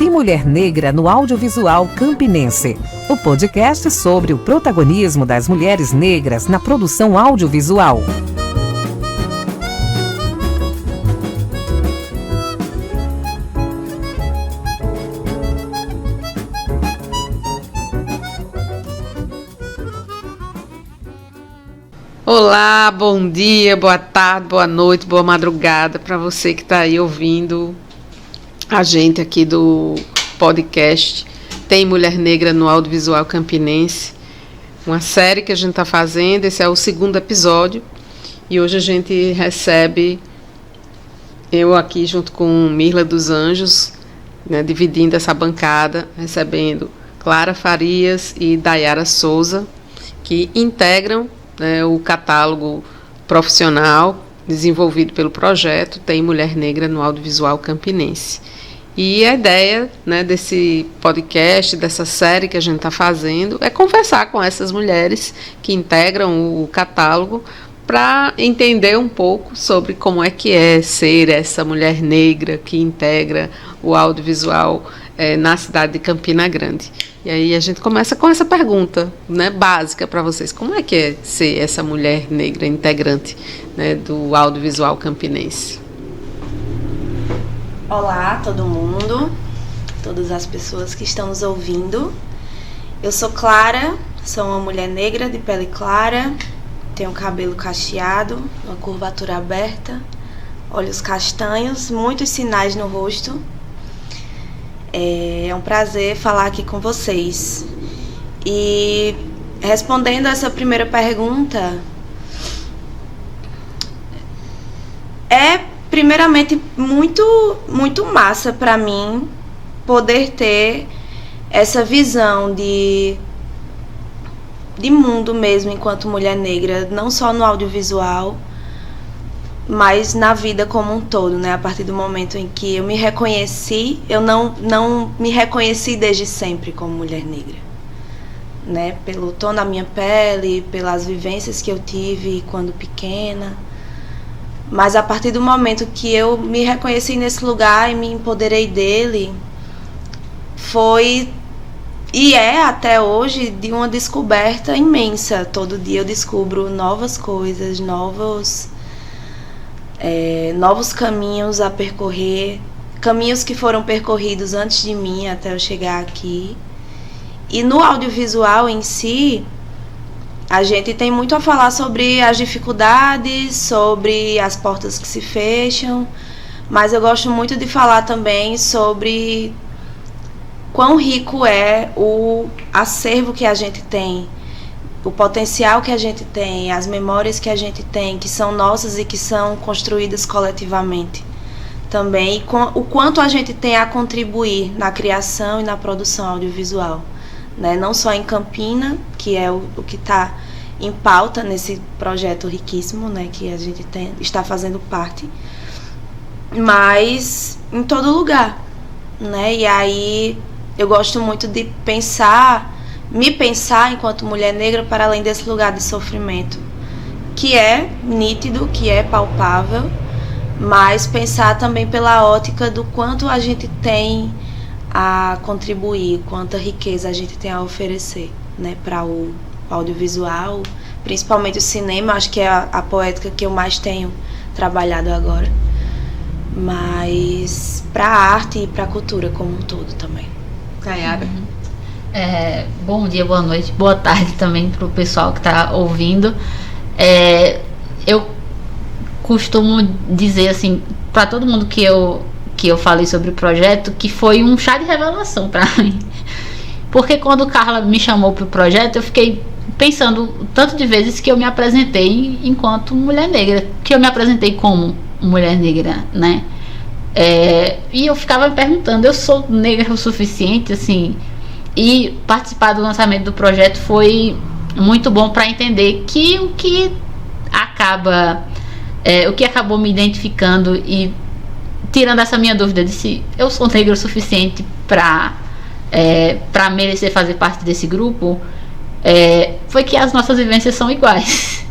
Tem Mulher Negra no Audiovisual Campinense, o podcast sobre o protagonismo das mulheres negras na produção audiovisual. Olá, bom dia, boa tarde, boa noite, boa madrugada para você que está aí ouvindo a gente aqui do podcast Tem Mulher Negra no Audiovisual Campinense, uma série que a gente está fazendo. Esse é o segundo episódio e hoje a gente recebe, eu aqui junto com Mirla dos Anjos, né, dividindo essa bancada, recebendo Clara Farias e Dayara Souza, que integram o catálogo profissional desenvolvido pelo projeto Tem Mulher Negra no Audiovisual Campinense. E a ideia, né, desse podcast, dessa série que a gente está fazendo, é conversar com essas mulheres que integram o catálogo para entender um pouco sobre como é que é ser essa mulher negra que integra o audiovisual na cidade de Campina Grande. E aí a gente começa com essa pergunta, né, básica para vocês. Como é que é ser essa mulher negra integrante, né, do audiovisual campinense? Olá, todo mundo, todas as pessoas que estão nos ouvindo. Eu sou Clara, sou uma mulher negra de pele clara, tenho cabelo cacheado, uma curvatura aberta, olhos castanhos, muitos sinais no rosto. É um prazer falar aqui com vocês. E respondendo essa primeira pergunta, primeiramente muito massa para mim poder ter essa visão de mundo mesmo enquanto mulher negra, não só no audiovisual, mas na vida como um todo, né? A partir do momento em que eu me reconheci, eu não me reconheci desde sempre como mulher negra, né? Pelo tom da minha pele, pelas vivências que eu tive quando pequena. Mas a partir do momento que eu me reconheci nesse lugar e me empoderei dele, foi e é até hoje de uma descoberta imensa. Todo dia eu descubro novas coisas, novos caminhos a percorrer, caminhos que foram percorridos antes de mim até eu chegar aqui. E no audiovisual em si, a gente tem muito a falar sobre as dificuldades, sobre as portas que se fecham, mas eu gosto muito de falar também sobre quão rico é o acervo que a gente tem, o potencial que a gente tem, as memórias que a gente tem, que são nossas e que são construídas coletivamente também, e o quanto a gente tem a contribuir na criação e na produção audiovisual, né? Não só em Campina, que é o que está em pauta nesse projeto riquíssimo, né, que a gente está fazendo parte, mas em todo lugar, né? E aí eu gosto muito de me pensar enquanto mulher negra para além desse lugar de sofrimento, que é nítido, que é palpável, mas pensar também pela ótica do quanto a gente tem a contribuir, quanta riqueza a gente tem a oferecer, né, para o audiovisual, principalmente o cinema. Acho que é a poética que eu mais tenho trabalhado agora, mas para a arte e para a cultura como um todo também. Dayara. Bom dia, boa noite, boa tarde também para o pessoal que está ouvindo. Eu costumo dizer assim para todo mundo que eu falei sobre o projeto, que foi um chá de revelação para mim, porque quando Carla me chamou para o projeto, eu fiquei pensando tanto de vezes que eu me apresentei enquanto mulher negra, que eu me apresentei como mulher negra, né? E eu ficava me perguntando, eu sou negra o suficiente, assim? E participar do lançamento do projeto foi muito bom para entender que o que acabou me identificando e tirando essa minha dúvida de se eu sou negra o suficiente para merecer fazer parte desse grupo, foi que as nossas vivências são iguais.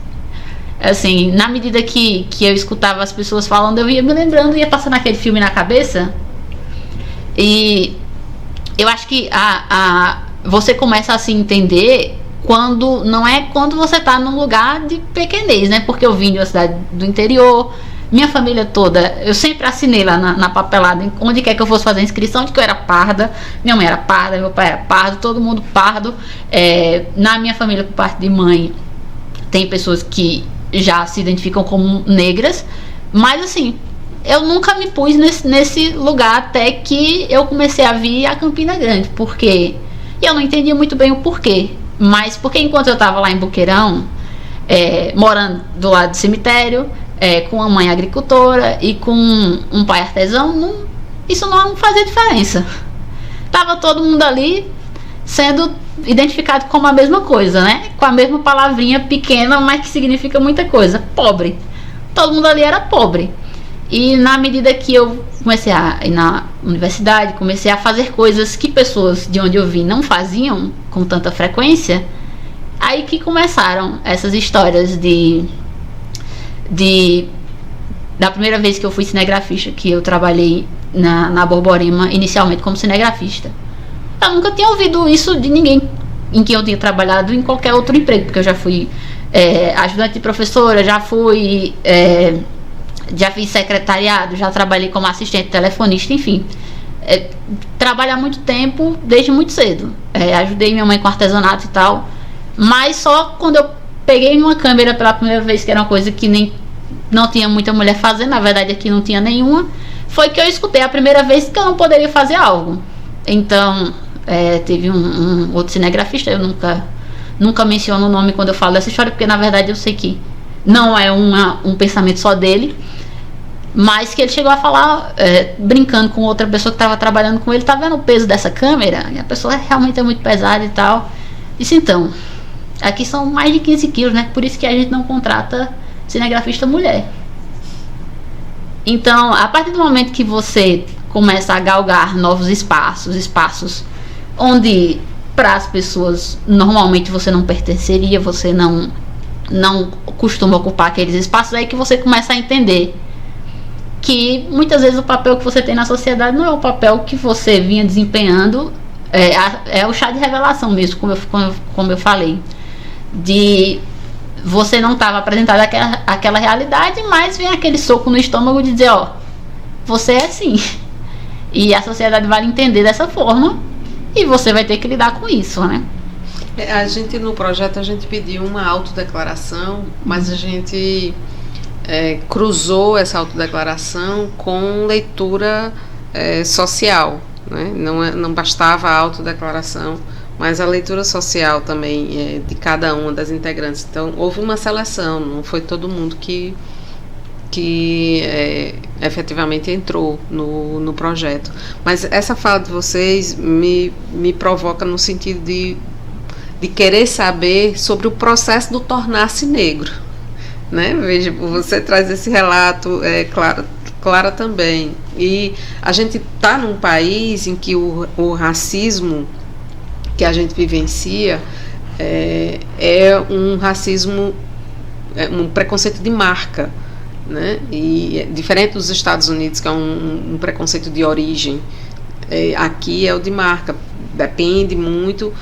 Assim, na medida que eu escutava as pessoas falando, eu ia me lembrando, ia passando aquele filme na cabeça. E eu acho que você começa a se entender quando não é quando você está num lugar de pequenez, né? Porque eu vim de uma cidade do interior, minha família toda, eu sempre assinei lá na papelada, onde quer que eu fosse fazer a inscrição, de que eu era parda, minha mãe era parda, meu pai era pardo, todo mundo pardo. Na minha família, por parte de mãe, tem pessoas que já se identificam como negras, mas assim, eu nunca me pus nesse lugar até que eu comecei a vir a Campina Grande, porque eu não entendia muito bem o porquê, mas porque enquanto eu estava lá em Boqueirão, morando do lado do cemitério, com a mãe agricultora e com um pai artesão, isso não fazia diferença. Tava todo mundo ali sendo identificado como a mesma coisa, né? Com a mesma palavrinha pequena, mas que significa muita coisa. Pobre. Todo mundo ali era pobre. E na medida que eu comecei a ir na universidade, comecei a fazer coisas que pessoas de onde eu vim não faziam com tanta frequência, aí que começaram essas histórias da primeira vez que eu fui cinegrafista, que eu trabalhei na Borborema, inicialmente como cinegrafista. Eu nunca tinha ouvido isso de ninguém em que eu tinha trabalhado em qualquer outro emprego, porque eu já fui ajudante de professora, já fiz secretariado, já trabalhei como assistente telefonista, enfim. Trabalho há muito tempo, desde muito cedo. Ajudei minha mãe com artesanato e tal, mas só quando eu peguei uma câmera pela primeira vez, que era uma coisa que não tinha muita mulher fazendo, na verdade aqui não tinha nenhuma, foi que eu escutei a primeira vez que eu não poderia fazer algo. Então, teve um outro cinegrafista, eu nunca menciono o nome quando eu falo dessa história, porque na verdade eu sei que não é um pensamento só dele, mas que ele chegou a falar, brincando com outra pessoa que estava trabalhando com ele, tá vendo o peso dessa câmera? E a pessoa realmente é muito pesada e tal. Disse, então, aqui são mais de 15 quilos, né? Por isso que a gente não contrata cinegrafista mulher. Então, a partir do momento que você começa a galgar novos espaços onde para as pessoas normalmente você não pertenceria, você não costuma ocupar aqueles espaços, aí que você começa a entender que muitas vezes o papel que você tem na sociedade não é o papel que você vinha desempenhando, é o chá de revelação mesmo, como eu falei, de você não estava apresentado aquela realidade, mas vem aquele soco no estômago de dizer, você é assim, e a sociedade vai entender dessa forma, e você vai ter que lidar com isso, né? A gente, no projeto, a gente pediu uma autodeclaração, mas a gente cruzou essa autodeclaração com leitura social, né? Não bastava a autodeclaração, mas a leitura social também de cada uma das integrantes. Então, houve uma seleção, não foi todo mundo que efetivamente entrou no projeto. Mas essa fala de vocês me provoca no sentido de querer saber sobre o processo do tornar-se negro, né? Veja, você traz esse relato, Clara também, e a gente está num país em que o racismo que a gente vivencia é um racismo, um preconceito de marca, né? E diferente dos Estados Unidos, que é um preconceito de origem, aqui é o de marca. Depende muito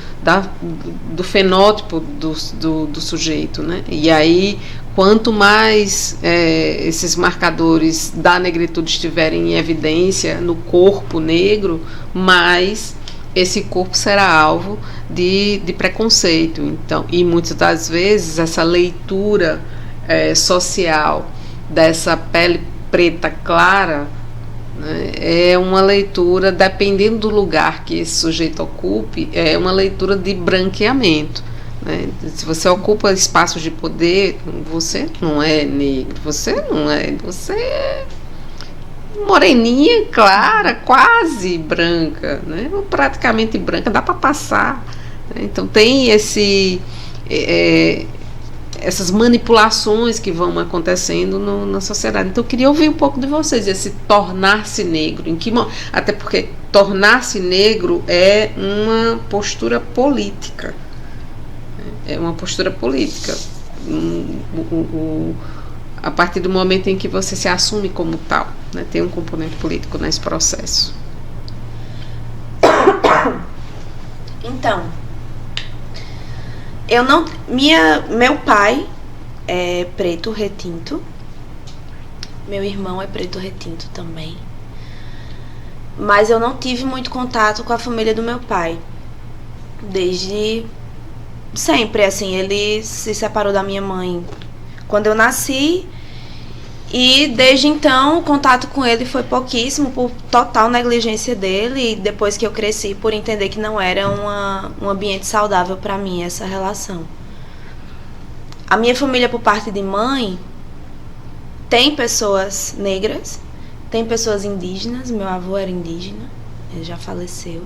do fenótipo do sujeito, né? E aí, quanto mais esses marcadores da negritude estiverem em evidência no corpo negro, mais esse corpo será alvo de preconceito. Então, e muitas das vezes essa leitura social dessa pele preta clara, né, é uma leitura, dependendo do lugar que esse sujeito ocupe, é uma leitura de branqueamento, né? Se você ocupa espaços de poder, você não é negro, você é moreninha, clara, quase branca, né? Praticamente branca, dá para passar, né? Então tem essas manipulações que vão acontecendo na sociedade. Então eu queria ouvir um pouco de vocês, esse tornar-se negro, até porque tornar-se negro é uma postura política, a partir do momento em que você se assume como tal, né? Tem um componente político nesse processo. Então, meu pai é preto retinto. Meu irmão é preto retinto também. Mas eu não tive muito contato com a família do meu pai. Desde sempre, assim, ele se separou da minha mãe quando eu nasci. E desde então o contato com ele foi pouquíssimo, por total negligência dele. E depois que eu cresci, por entender que não era um ambiente saudável para mim essa relação. A minha família, por parte de mãe, tem pessoas negras, tem pessoas indígenas. Meu avô era indígena, ele já faleceu.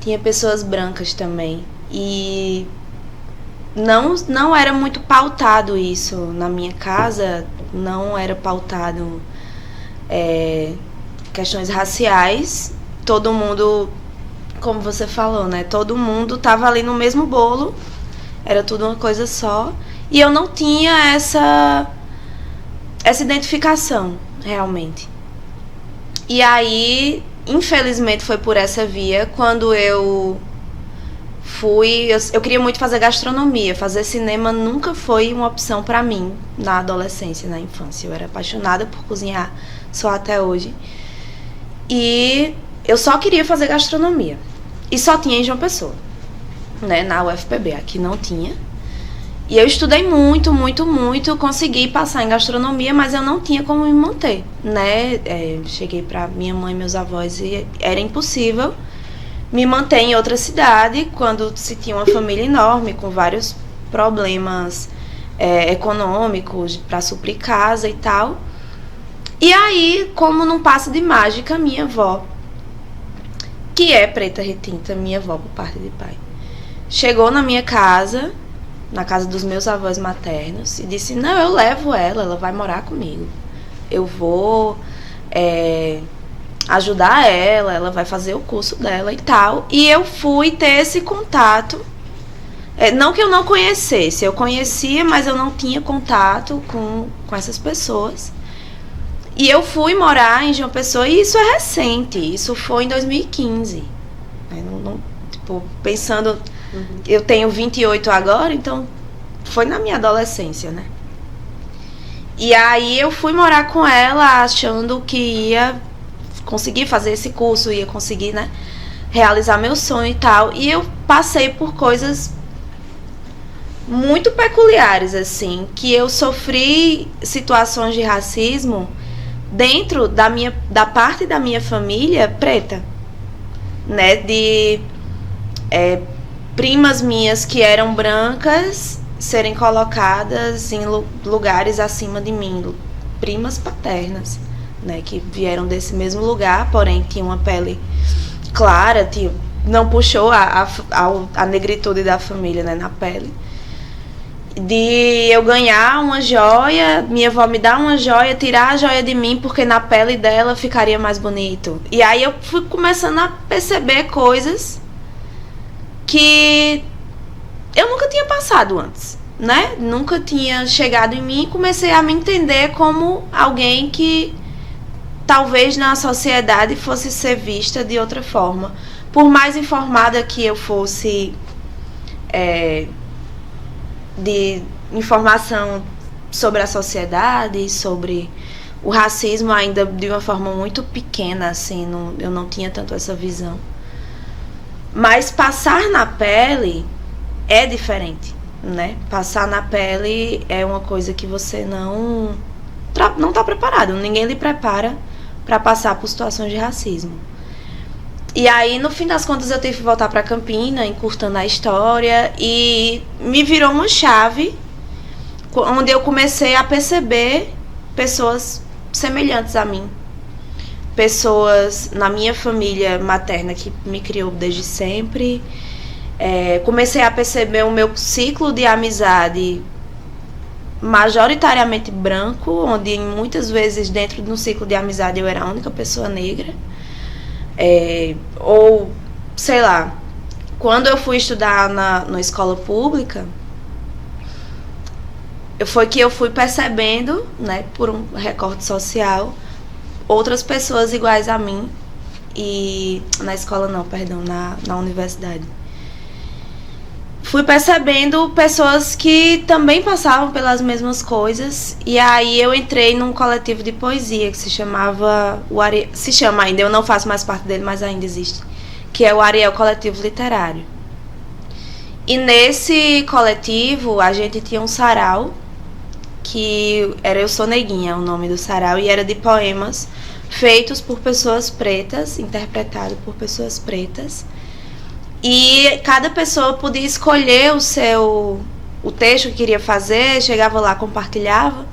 Tinha pessoas brancas também. E não era muito pautado isso na minha casa. Não era pautado questões raciais. Todo mundo, como você falou, né? Todo mundo tava ali no mesmo bolo. Era tudo uma coisa só. E eu não tinha essa identificação, realmente. E aí, infelizmente, foi por essa via. Quando eu queria muito fazer gastronomia. Fazer cinema nunca foi uma opção pra mim na adolescência, na infância. Eu era apaixonada por cozinhar, só até hoje. E eu só queria fazer gastronomia. E só tinha em João Pessoa, né, na UFPB. Aqui não tinha. E eu estudei muito, muito, muito. Consegui passar em gastronomia, mas eu não tinha como me manter, né? Cheguei pra minha mãe e meus avós e era impossível me manter em outra cidade quando se tinha uma família enorme, com vários problemas econômicos para suprir casa e tal. E aí, como num passe de mágica, minha avó, que é preta retinta, minha avó por parte de pai, chegou na minha casa, na casa dos meus avós maternos, e disse: não, eu levo ela vai morar comigo. Eu vou ajudar ela vai fazer o curso dela e tal. E eu fui ter esse contato. Não que eu não conhecesse, eu conhecia, mas eu não tinha contato com essas pessoas. E eu fui morar em João Pessoa, e isso é recente, isso foi em 2015. Tipo, pensando, eu tenho 28 agora, então foi na minha adolescência, né? E aí eu fui morar com ela achando que ia conseguir fazer esse curso, ia conseguir, né, realizar meu sonho e tal. E eu passei por coisas muito peculiares, assim, que eu sofri situações de racismo dentro da parte da minha família preta, né, de primas minhas que eram brancas serem colocadas em lugares acima de mim, primas paternas, né, que vieram desse mesmo lugar, porém tinham uma pele clara, não puxou a negritude da família, né, na pele. De eu ganhar uma joia, minha avó me dar uma joia, tirar a joia de mim porque na pele dela ficaria mais bonito. E aí eu fui começando a perceber coisas que eu nunca tinha passado antes, né? Nunca tinha chegado em mim, e comecei a me entender como alguém que talvez na sociedade fosse ser vista de outra forma. Por mais informada que eu fosse de informação sobre a sociedade, sobre o racismo, ainda de uma forma muito pequena, assim, eu não tinha tanto essa visão. Mas passar na pele é diferente, né? Passar na pele é uma coisa que você não está preparado. Ninguém lhe prepara para passar por situações de racismo. E aí, no fim das contas, eu tive que voltar para Campina, encurtando a história, e me virou uma chave onde eu comecei a perceber pessoas semelhantes a mim. Pessoas na minha família materna que me criou desde sempre. Comecei a perceber o meu ciclo de amizade majoritariamente branco, onde muitas vezes dentro de um ciclo de amizade eu era a única pessoa negra. Ou, sei lá, quando eu fui estudar na escola pública, foi que eu fui percebendo, né, por um recorte social, outras pessoas iguais a mim. E na escola não, perdão, na universidade. fui percebendo pessoas que também passavam pelas mesmas coisas. E aí eu entrei num coletivo de poesia que se chamava... se chama ainda, eu não faço mais parte dele, mas ainda existe. Que é o Ariel Coletivo Literário. E nesse coletivo a gente tinha um sarau, que era Eu Sou Neguinha, o nome do sarau, e era de poemas feitos por pessoas pretas, interpretado por pessoas pretas. E cada pessoa podia escolher o texto que queria fazer, chegava lá, compartilhava.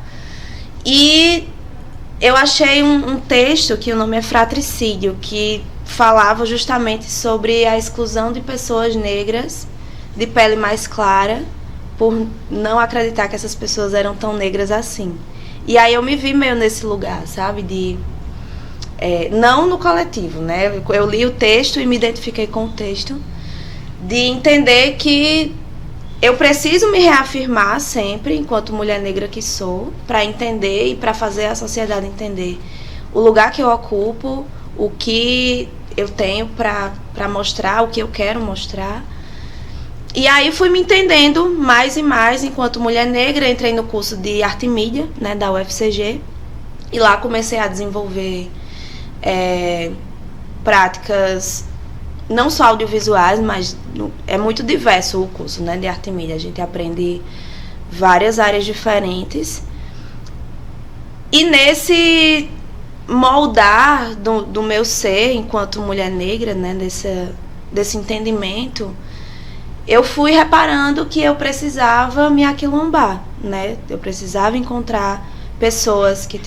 E eu achei um texto que o nome é Fratricídio, que falava justamente sobre a exclusão de pessoas negras de pele mais clara, por não acreditar que essas pessoas eram tão negras assim. E aí eu me vi meio nesse lugar, sabe, não no coletivo, né? Eu li o texto e me identifiquei com o texto, de entender que eu preciso me reafirmar sempre, enquanto mulher negra que sou, para entender e para fazer a sociedade entender o lugar que eu ocupo, o que eu tenho para mostrar, o que eu quero mostrar. E aí fui me entendendo mais e mais enquanto mulher negra. Entrei no curso de arte e mídia, né, da UFCG, e lá comecei a desenvolver práticas não só audiovisuais, mas é muito diverso o curso, né, de arte e mídia. A gente aprende várias áreas diferentes. E nesse moldar do meu ser enquanto mulher negra, né, desse entendimento, eu fui reparando que eu precisava me aquilombar, né? Eu precisava encontrar pessoas que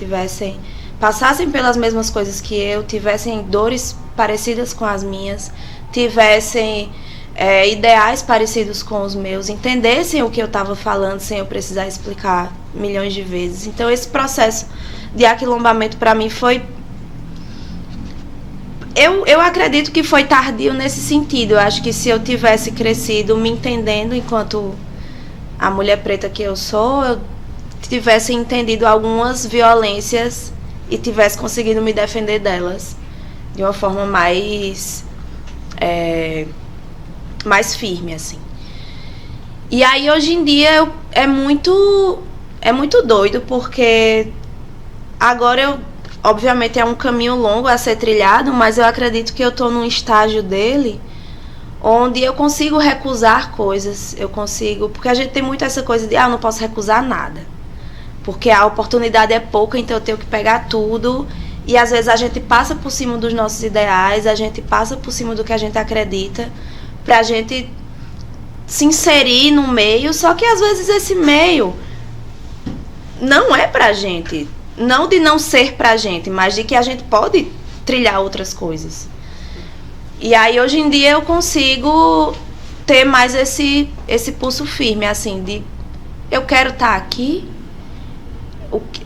passassem pelas mesmas coisas que eu, tivessem dores parecidas com as minhas, tivessem ideais parecidos com os meus, entendessem o que eu estava falando sem eu precisar explicar milhões de vezes. Então esse processo de aquilombamento para mim foi... Eu acredito que foi tardio nesse sentido. Eu acho que se eu tivesse crescido me entendendo enquanto a mulher preta que eu sou, eu tivesse entendido algumas violências e tivesse conseguido me defender delas de uma forma mais firme, assim. E aí hoje em dia é muito doido, porque agora obviamente é um caminho longo a ser trilhado, mas eu acredito que eu estou num estágio dele onde eu consigo recusar coisas, porque a gente tem muito essa coisa de eu não posso recusar nada, porque a oportunidade é pouca, então eu tenho que pegar tudo, e às vezes a gente passa por cima dos nossos ideais, a gente passa por cima do que a gente acredita, pra gente se inserir no meio, só que às vezes esse meio não é pra gente. Não de não ser pra gente, mas de que a gente pode trilhar outras coisas. E aí hoje em dia eu consigo ter mais esse pulso firme, assim, de eu quero estar aqui,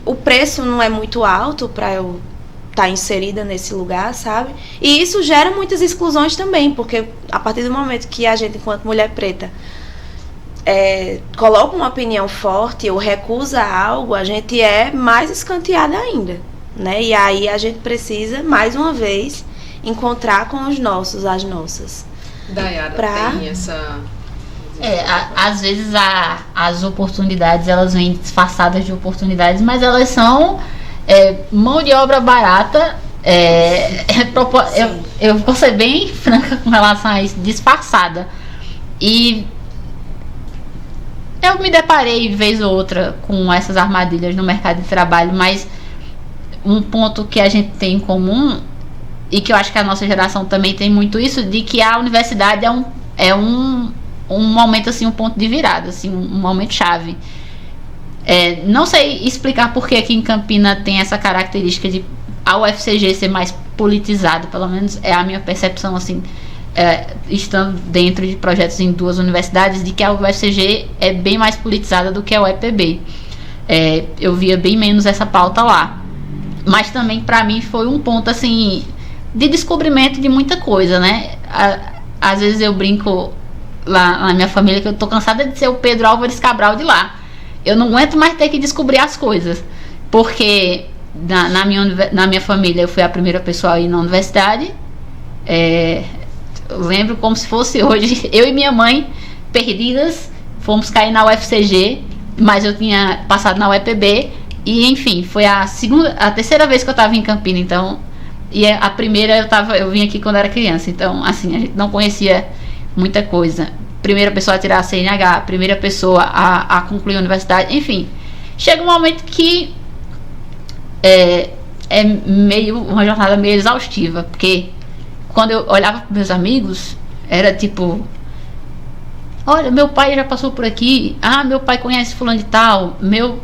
o preço não é muito alto para eu estar inserida nesse lugar, sabe? E isso gera muitas exclusões também, porque a partir do momento que a gente, enquanto mulher preta, coloca uma opinião forte ou recusa algo, a gente é mais escanteada ainda, né? E aí a gente precisa, mais uma vez, encontrar com os nossos, as nossas. Dayara, tem essa... às vezes as oportunidades, elas vêm disfarçadas de oportunidades, mas elas são mão de obra barata. Eu vou ser bem franca com relação a isso, disfarçada. E eu me deparei vez ou outra com essas armadilhas no mercado de trabalho, mas um ponto que a gente tem em comum, e que eu acho que a nossa geração também tem muito isso, de que a universidade é um momento, assim, um ponto de virada, assim, um momento chave. Não sei explicar por que aqui em Campina tem essa característica de a UFCG ser mais politizada, pelo menos é a minha percepção, assim, estando dentro de projetos em duas universidades, de que a UFCG é bem mais politizada do que a UEPB. Eu via bem menos essa pauta lá. Mas também, para mim, foi um ponto, assim, de descobrimento de muita coisa, né? Às vezes eu brinco lá na minha família que eu tô cansada de ser o Pedro Álvares Cabral de lá. Eu não aguento mais ter que descobrir as coisas, porque na minha família eu fui a primeira pessoa a ir na universidade. Eu lembro como se fosse hoje. Eu e minha mãe perdidas, fomos cair na UFCG, mas eu tinha passado na UEPB, e enfim, foi a terceira vez que eu estava em Campina, então, e a primeira eu vim aqui quando era criança, então assim, a gente não conhecia muita coisa. Primeira pessoa a tirar a CNH, primeira pessoa a concluir a universidade, enfim, chega um momento que é meio uma jornada meio exaustiva, porque quando eu olhava para meus amigos, era tipo, olha, meu pai já passou por aqui, meu pai conhece fulano de tal, meu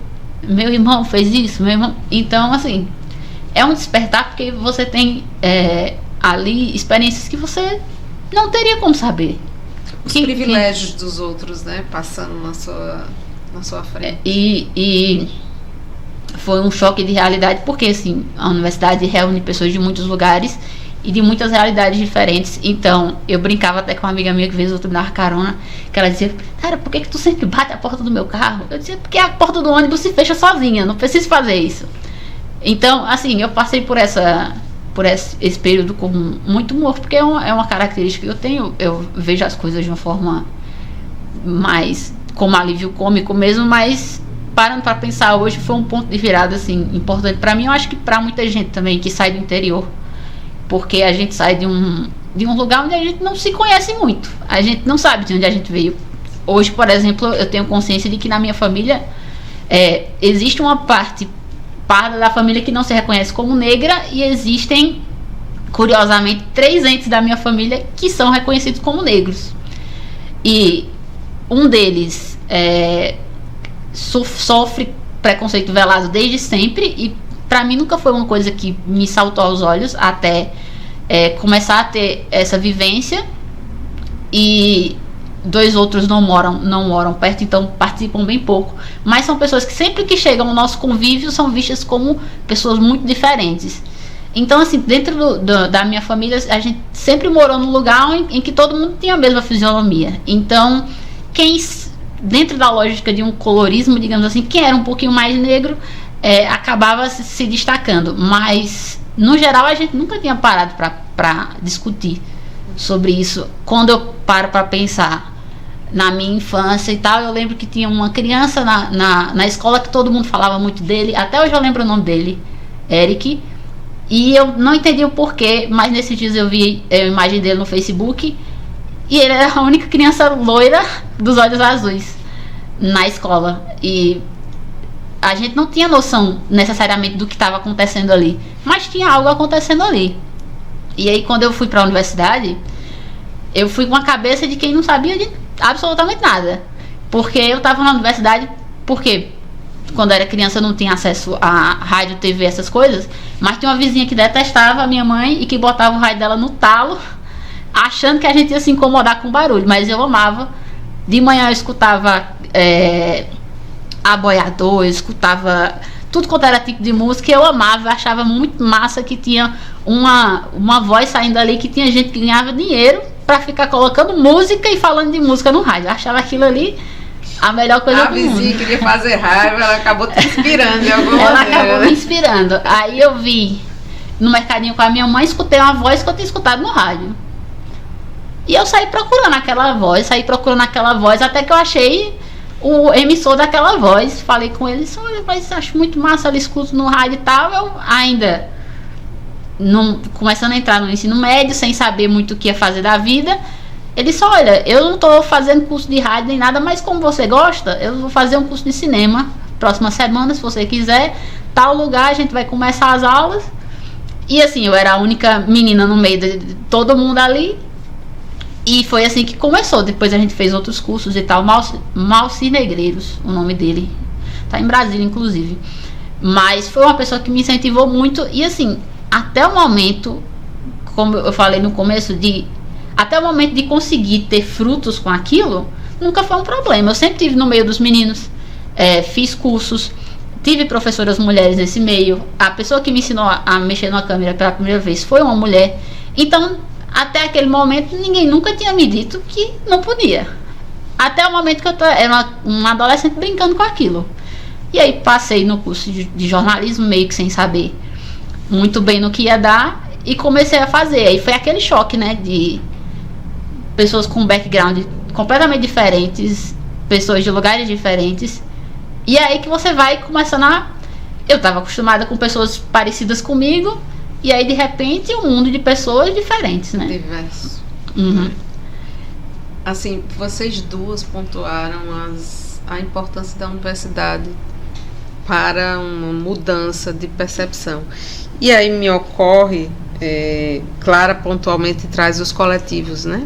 irmão fez isso, meu irmão. Então, assim, é um despertar, porque você tem ali experiências que você não teria como saber. Os privilégios dos outros, né, passando na sua frente. E foi um choque de realidade, porque assim, a universidade reúne pessoas de muitos lugares e de muitas realidades diferentes. Então, eu brincava até com uma amiga minha que fez outro me dar carona, que ela dizia, cara, por que tu sempre bate a porta do meu carro? Eu dizia, porque a porta do ônibus se fecha sozinha, não preciso fazer isso. Então, assim, eu passei por esse período com muito humor, porque é uma característica que eu tenho. Eu vejo as coisas de uma forma mais como alívio cômico mesmo, mas parando para pensar hoje, foi um ponto de virada assim importante para mim. Eu acho que para muita gente também que sai do interior, porque a gente sai de um lugar onde a gente não se conhece muito, a gente não sabe de onde a gente veio. Hoje, por exemplo, eu tenho consciência de que na minha família existe uma parte parda da família que não se reconhece como negra, e existem, curiosamente, 3 entes da minha família que são reconhecidos como negros, e um deles sofre preconceito velado desde sempre, e pra mim nunca foi uma coisa que me saltou aos olhos até começar a ter essa vivência. E 2 outros não moram perto, então participam bem pouco, mas são pessoas que sempre que chegam ao nosso convívio são vistas como pessoas muito diferentes. Então, assim, dentro da minha família, a gente sempre morou num lugar em que todo mundo tinha a mesma fisionomia. Então, dentro da lógica de um colorismo, digamos assim, quem era um pouquinho mais negro acabava se destacando, mas no geral a gente nunca tinha parado para discutir sobre isso. Quando eu paro para pensar na minha infância e tal, eu lembro que tinha uma criança na escola que todo mundo falava muito dele, até hoje eu lembro o nome dele, Eric, e eu não entendi o porquê, mas nesses dias eu vi a imagem dele no Facebook, e ele era a única criança loira dos olhos azuis na escola, e a gente não tinha noção necessariamente do que estava acontecendo ali, mas tinha algo acontecendo ali. E aí, quando eu fui para a universidade, eu fui com a cabeça de quem não sabia de absolutamente nada, porque eu estava na universidade, porque quando eu era criança eu não tinha acesso a rádio, TV, essas coisas, mas tinha uma vizinha que detestava a minha mãe e que botava o rádio dela no talo, achando que a gente ia se incomodar com o barulho, mas eu amava. De manhã eu escutava Aboiador, eu escutava tudo quanto era tipo de música, eu amava, eu achava muito massa que tinha uma voz saindo ali, que tinha gente que ganhava dinheiro pra ficar colocando música e falando de música no rádio. Eu achava aquilo ali a melhor coisa do mundo. A vizinha queria fazer raiva, ela acabou te inspirando de alguma maneira. Ela acabou me inspirando. Aí eu vi no mercadinho com a minha mãe, escutei uma voz que eu tinha escutado no rádio. E eu saí procurando aquela voz, até que eu achei o emissor daquela voz. Falei com ele, mas acho muito massa, eu escuto no rádio e tal. Eu ainda não, começando a entrar no ensino médio, sem saber muito o que ia fazer da vida. Ele disse, olha, eu não estou fazendo curso de rádio nem nada, mas como você gosta, eu vou fazer um curso de cinema próxima semana, se você quiser, tal lugar, a gente vai começar as aulas. E assim, eu era a única menina no meio de todo mundo ali, e foi assim que começou. Depois a gente fez outros cursos e tal. Malci Negreiros, o nome dele, tá em Brasília inclusive, mas foi uma pessoa que me incentivou muito. E assim, até o momento, como eu falei no começo, até o momento de conseguir ter frutos com aquilo, nunca foi um problema. Eu sempre estive no meio dos meninos, fiz cursos, tive professoras mulheres nesse meio. A pessoa que me ensinou a mexer na câmera pela primeira vez foi uma mulher. Então, até aquele momento, ninguém nunca tinha me dito que não podia. Até o momento que eu era uma adolescente brincando com aquilo. E aí passei no curso de jornalismo, meio que sem saber muito bem no que ia dar, e comecei a fazer. Aí foi aquele choque, né, de pessoas com background completamente diferentes, pessoas de lugares diferentes. E é aí que você vai começando a... Eu estava acostumada com pessoas parecidas comigo, e aí de repente um mundo de pessoas diferentes, né? Diverso. Uhum. Assim, vocês duas pontuaram a importância da universidade para uma mudança de percepção. E aí me ocorre, Clara pontualmente traz os coletivos, né?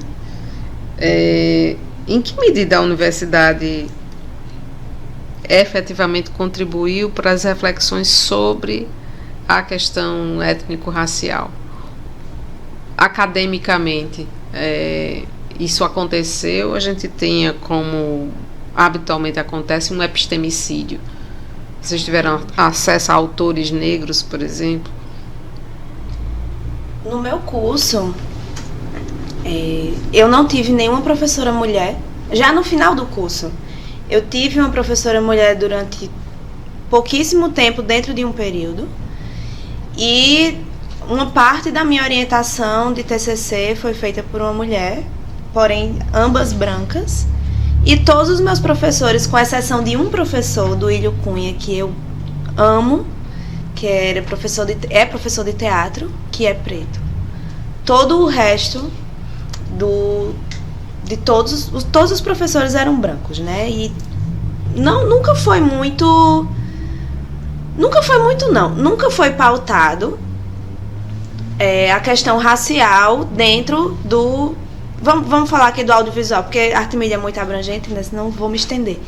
Em que medida a universidade efetivamente contribuiu para as reflexões sobre a questão étnico-racial? Academicamente, isso aconteceu? A gente tenha, como habitualmente acontece, um epistemicídio? Vocês tiveram acesso a autores negros, por exemplo? No meu curso, eu não tive nenhuma professora mulher. Já no final do curso, eu tive uma professora mulher durante pouquíssimo tempo dentro de um período. E uma parte da minha orientação de TCC foi feita por uma mulher, porém ambas brancas. E todos os meus professores, com exceção de um professor, do Ilho Cunha, que eu amo, que é professor de teatro, que é preto. Todo o resto de todos os professores eram brancos, né? E nunca foi pautado a questão racial dentro do... Vamos falar aqui do audiovisual, porque a arte mídia é muito abrangente, né? Senão vou me estender.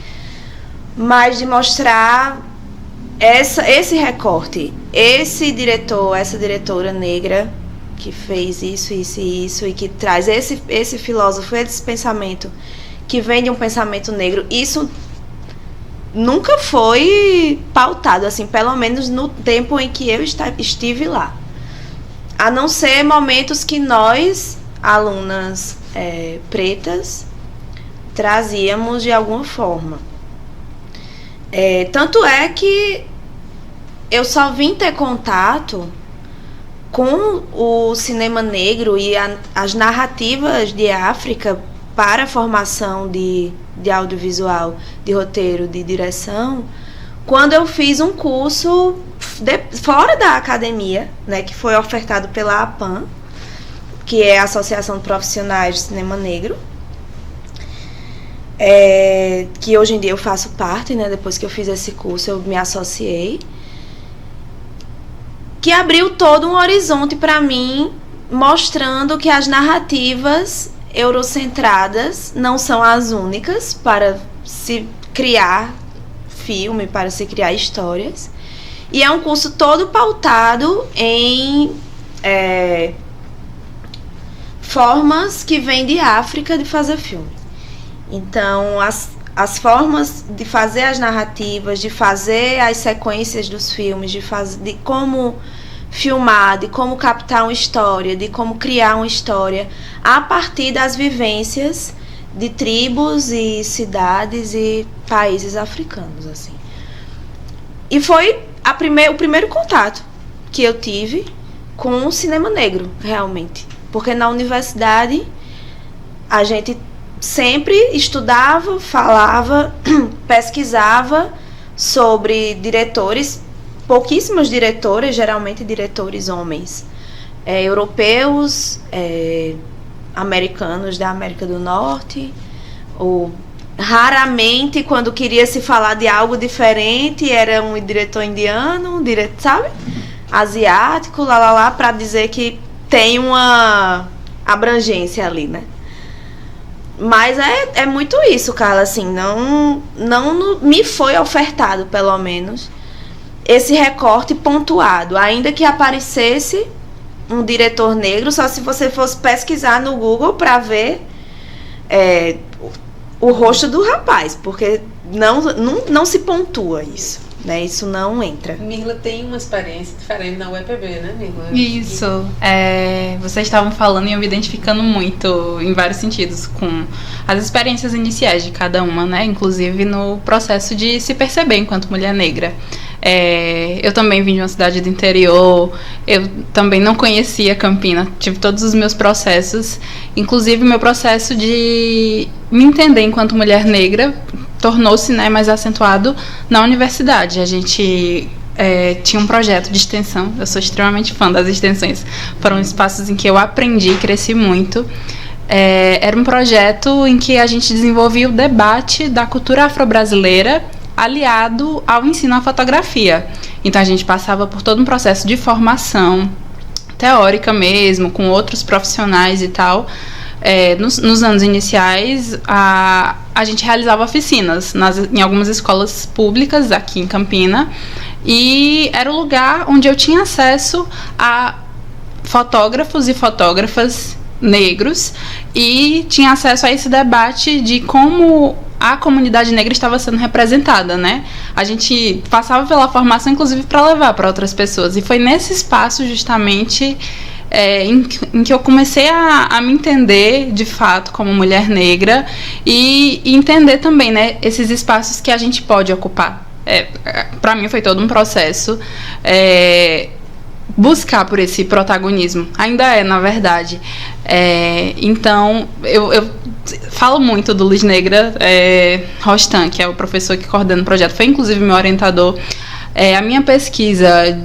Mas de mostrar esse recorte, esse diretor, essa diretora negra que fez isso, isso e isso, e que traz esse filósofo, esse pensamento que vem de um pensamento negro, isso nunca foi pautado, assim, pelo menos no tempo em que eu estive lá. A não ser momentos que nós, alunas pretas, trazíamos de alguma forma. Tanto é que eu só vim ter contato com o cinema negro e as narrativas de África para a formação de audiovisual, de roteiro, de direção, quando eu fiz um curso fora da academia, né, que foi ofertado pela APAN, que é a Associação de Profissionais de Cinema Negro, que hoje em dia eu faço parte, né, depois que eu fiz esse curso eu me associei, que abriu todo um horizonte para mim, mostrando que as narrativas eurocentradas não são as únicas para se criar filme, para se criar histórias. E é um curso todo pautado em formas que vêm de África de fazer filme. Então, as formas de fazer as narrativas, de fazer as sequências dos filmes, de como filmar, de como captar uma história, de como criar uma história a partir das vivências de tribos e cidades e países africanos, assim. E foi o primeiro contato que eu tive com o cinema negro, realmente. Porque na universidade a gente sempre estudava, falava, pesquisava sobre diretores, pouquíssimos diretores, geralmente diretores homens, europeus, americanos da América do Norte, ou raramente, quando queria se falar de algo diferente, era um diretor indiano, um diretor, sabe? Asiático, para dizer que tem uma abrangência ali, né? Mas é muito isso, Carla, assim, não me foi ofertado, pelo menos, esse recorte pontuado, ainda que aparecesse um diretor negro, só se você fosse pesquisar no Google para ver o rosto do rapaz, porque não se pontua isso, né? Isso não entra. Mirla tem uma experiência diferente na UEPB, né, Mirla? Isso. Vocês estavam falando e eu me identificando muito, em vários sentidos, com as experiências iniciais de cada uma, né? Inclusive no processo de se perceber enquanto mulher negra. Eu também vim de uma cidade do interior, eu também não conhecia Campina, tive todos os meus processos, inclusive o meu processo de me entender enquanto mulher negra tornou-se, né, mais acentuado na universidade. A gente tinha um projeto de extensão, eu sou extremamente fã das extensões, foram espaços em que eu aprendi e cresci muito. Era um projeto em que a gente desenvolvia o debate da cultura afro-brasileira aliado ao ensino à fotografia. Então a gente passava por todo um processo de formação teórica mesmo, com outros profissionais e tal. Nos anos iniciais, a gente realizava oficinas em algumas escolas públicas aqui em Campina, e era o lugar onde eu tinha acesso a fotógrafos e fotógrafas negros, e tinha acesso a esse debate de como a comunidade negra estava sendo representada, né? A gente passava pela formação, inclusive, para levar para outras pessoas. E foi nesse espaço, justamente, em que eu comecei a me entender, de fato, como mulher negra, e entender também, né, esses espaços que a gente pode ocupar. Para mim foi todo um processo buscar por esse protagonismo. Ainda na verdade. Então, eu falo muito do Luz Negra Rostan, que é o professor que coordena o projeto, foi inclusive meu orientador. A minha pesquisa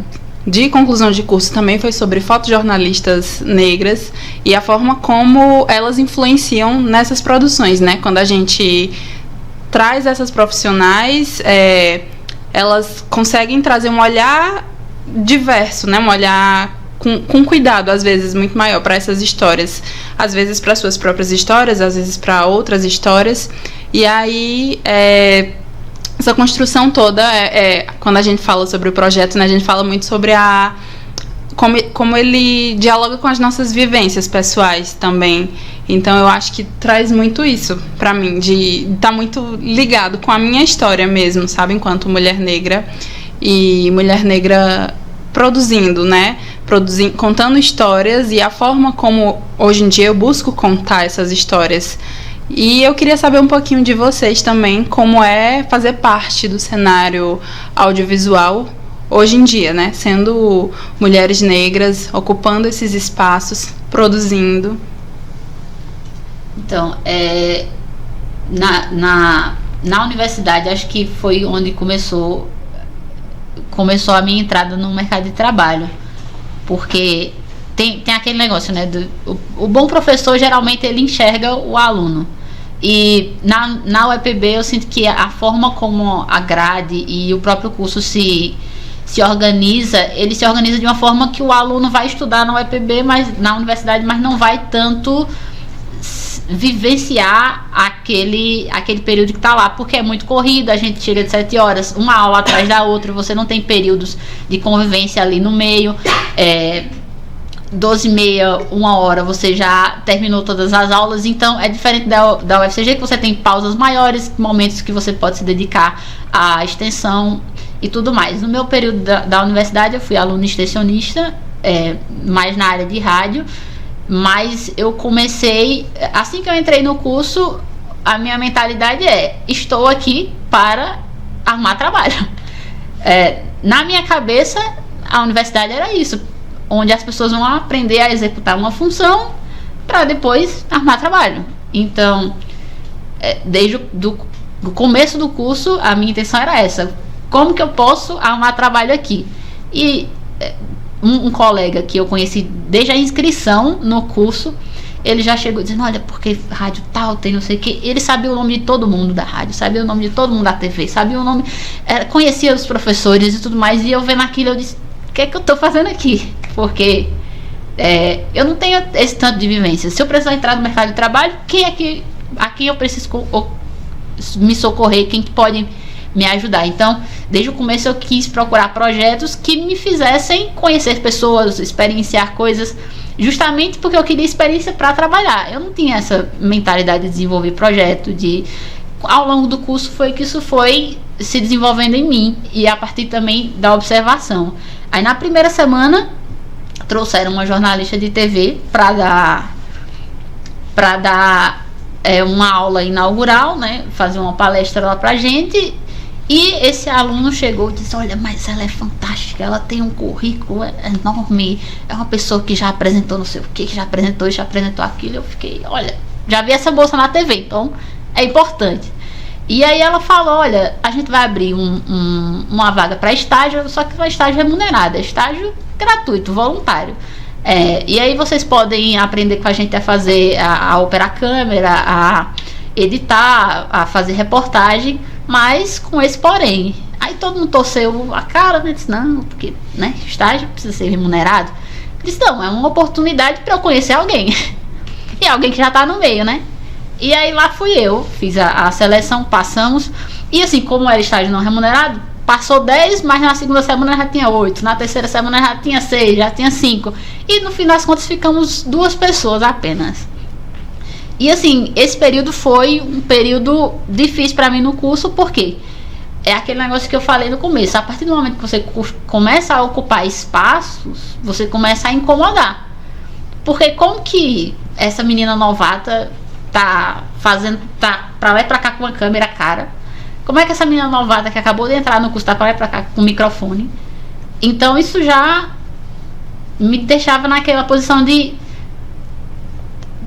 de conclusão de curso também foi sobre fotojornalistas negras e a forma como elas influenciam nessas produções, né? Quando a gente traz essas profissionais, elas conseguem trazer um olhar diverso, né? Um olhar com cuidado, às vezes, muito maior para essas histórias. Às vezes para suas próprias histórias, às vezes para outras histórias. E aí, essa construção toda, quando a gente fala sobre o projeto, né, a gente fala muito sobre como ele dialoga com as nossas vivências pessoais também. Então, eu acho que traz muito isso para mim, de estar muito ligado com a minha história mesmo, sabe? Enquanto mulher negra, e mulher negra produzindo, né? Contando histórias, e a forma como hoje em dia eu busco contar essas histórias. E eu queria saber um pouquinho de vocês também, como é fazer parte do cenário audiovisual hoje em dia, né? Sendo mulheres negras, ocupando esses espaços, produzindo. Então, na universidade, acho que foi onde começou a minha entrada no mercado de trabalho, porque tem aquele negócio, né, o bom professor geralmente ele enxerga o aluno, e na UEPB eu sinto que a forma como a grade e o próprio curso se organiza, ele se organiza de uma forma que o aluno vai estudar na UEPB, mas na universidade, mas não vai tanto vivenciar aquele período que está lá, porque é muito corrido, a gente chega de 7 horas, uma aula atrás da outra, você não tem períodos de convivência ali no meio, 12h30, 1h, você já terminou todas as aulas. Então é diferente da UFCG, que você tem pausas maiores, momentos que você pode se dedicar à extensão e tudo mais. No meu período da universidade, eu fui aluna extensionista, mais na área de rádio. Mas eu comecei, assim que eu entrei no curso, a minha mentalidade estou aqui para arrumar trabalho. Na minha cabeça, a universidade era isso, onde as pessoas vão aprender a executar uma função para depois arrumar trabalho. Então, desde o começo do curso, a minha intenção era essa: como que eu posso arrumar trabalho aqui? E um colega que eu conheci desde a inscrição no curso, ele já chegou dizendo: olha, porque rádio tal, tem não sei o que. Ele sabia o nome de todo mundo da rádio, sabia o nome de todo mundo da TV, sabia o nome, conhecia os professores e tudo mais. E eu vendo aquilo, eu disse: o que é que eu tô fazendo aqui? Porque eu não tenho esse tanto de vivência. Se eu precisar entrar no mercado de trabalho, a quem eu preciso me socorrer, quem que pode me ajudar? Então, desde o começo eu quis procurar projetos que me fizessem conhecer pessoas, experienciar coisas, justamente porque eu queria experiência para trabalhar. Eu não tinha essa mentalidade de desenvolver projeto, ao longo do curso foi que isso foi se desenvolvendo em mim, e a partir também da observação. Aí na primeira semana trouxeram uma jornalista de TV para dar uma aula inaugural, né, fazer uma palestra lá pra gente. E esse aluno chegou e disse: olha, mas ela é fantástica, ela tem um currículo enorme, é uma pessoa que já apresentou não sei o que já apresentou aquilo. Eu fiquei, olha, já vi essa moça na TV, então é importante. E aí ela falou: olha, a gente vai abrir uma vaga para estágio, só que não é estágio remunerado, é estágio gratuito, voluntário. E aí vocês podem aprender com a gente a fazer, a operar câmera, a editar, a fazer reportagem, mas com esse porém. Aí todo mundo torceu a cara, né? Disse: não, porque, né, estágio precisa ser remunerado. Disse: não, é uma oportunidade para eu conhecer alguém. E alguém que já tá no meio, né? E aí lá fui eu, fiz a seleção, passamos. E assim, como era estágio não remunerado, passou 10, mas na segunda semana já tinha 8, na terceira semana já tinha 6, já tinha 5. E no fim das contas ficamos 2 pessoas apenas. E assim, esse período foi um período difícil para mim no curso, porque é aquele negócio que eu falei no começo: a partir do momento que você começa a ocupar espaços, você começa a incomodar. Porque como que essa menina novata tá pra lá e pra cá com uma câmera cara? Como é que essa menina novata que acabou de entrar no curso tá pra lá e pra cá com um microfone? Então isso já me deixava naquela posição de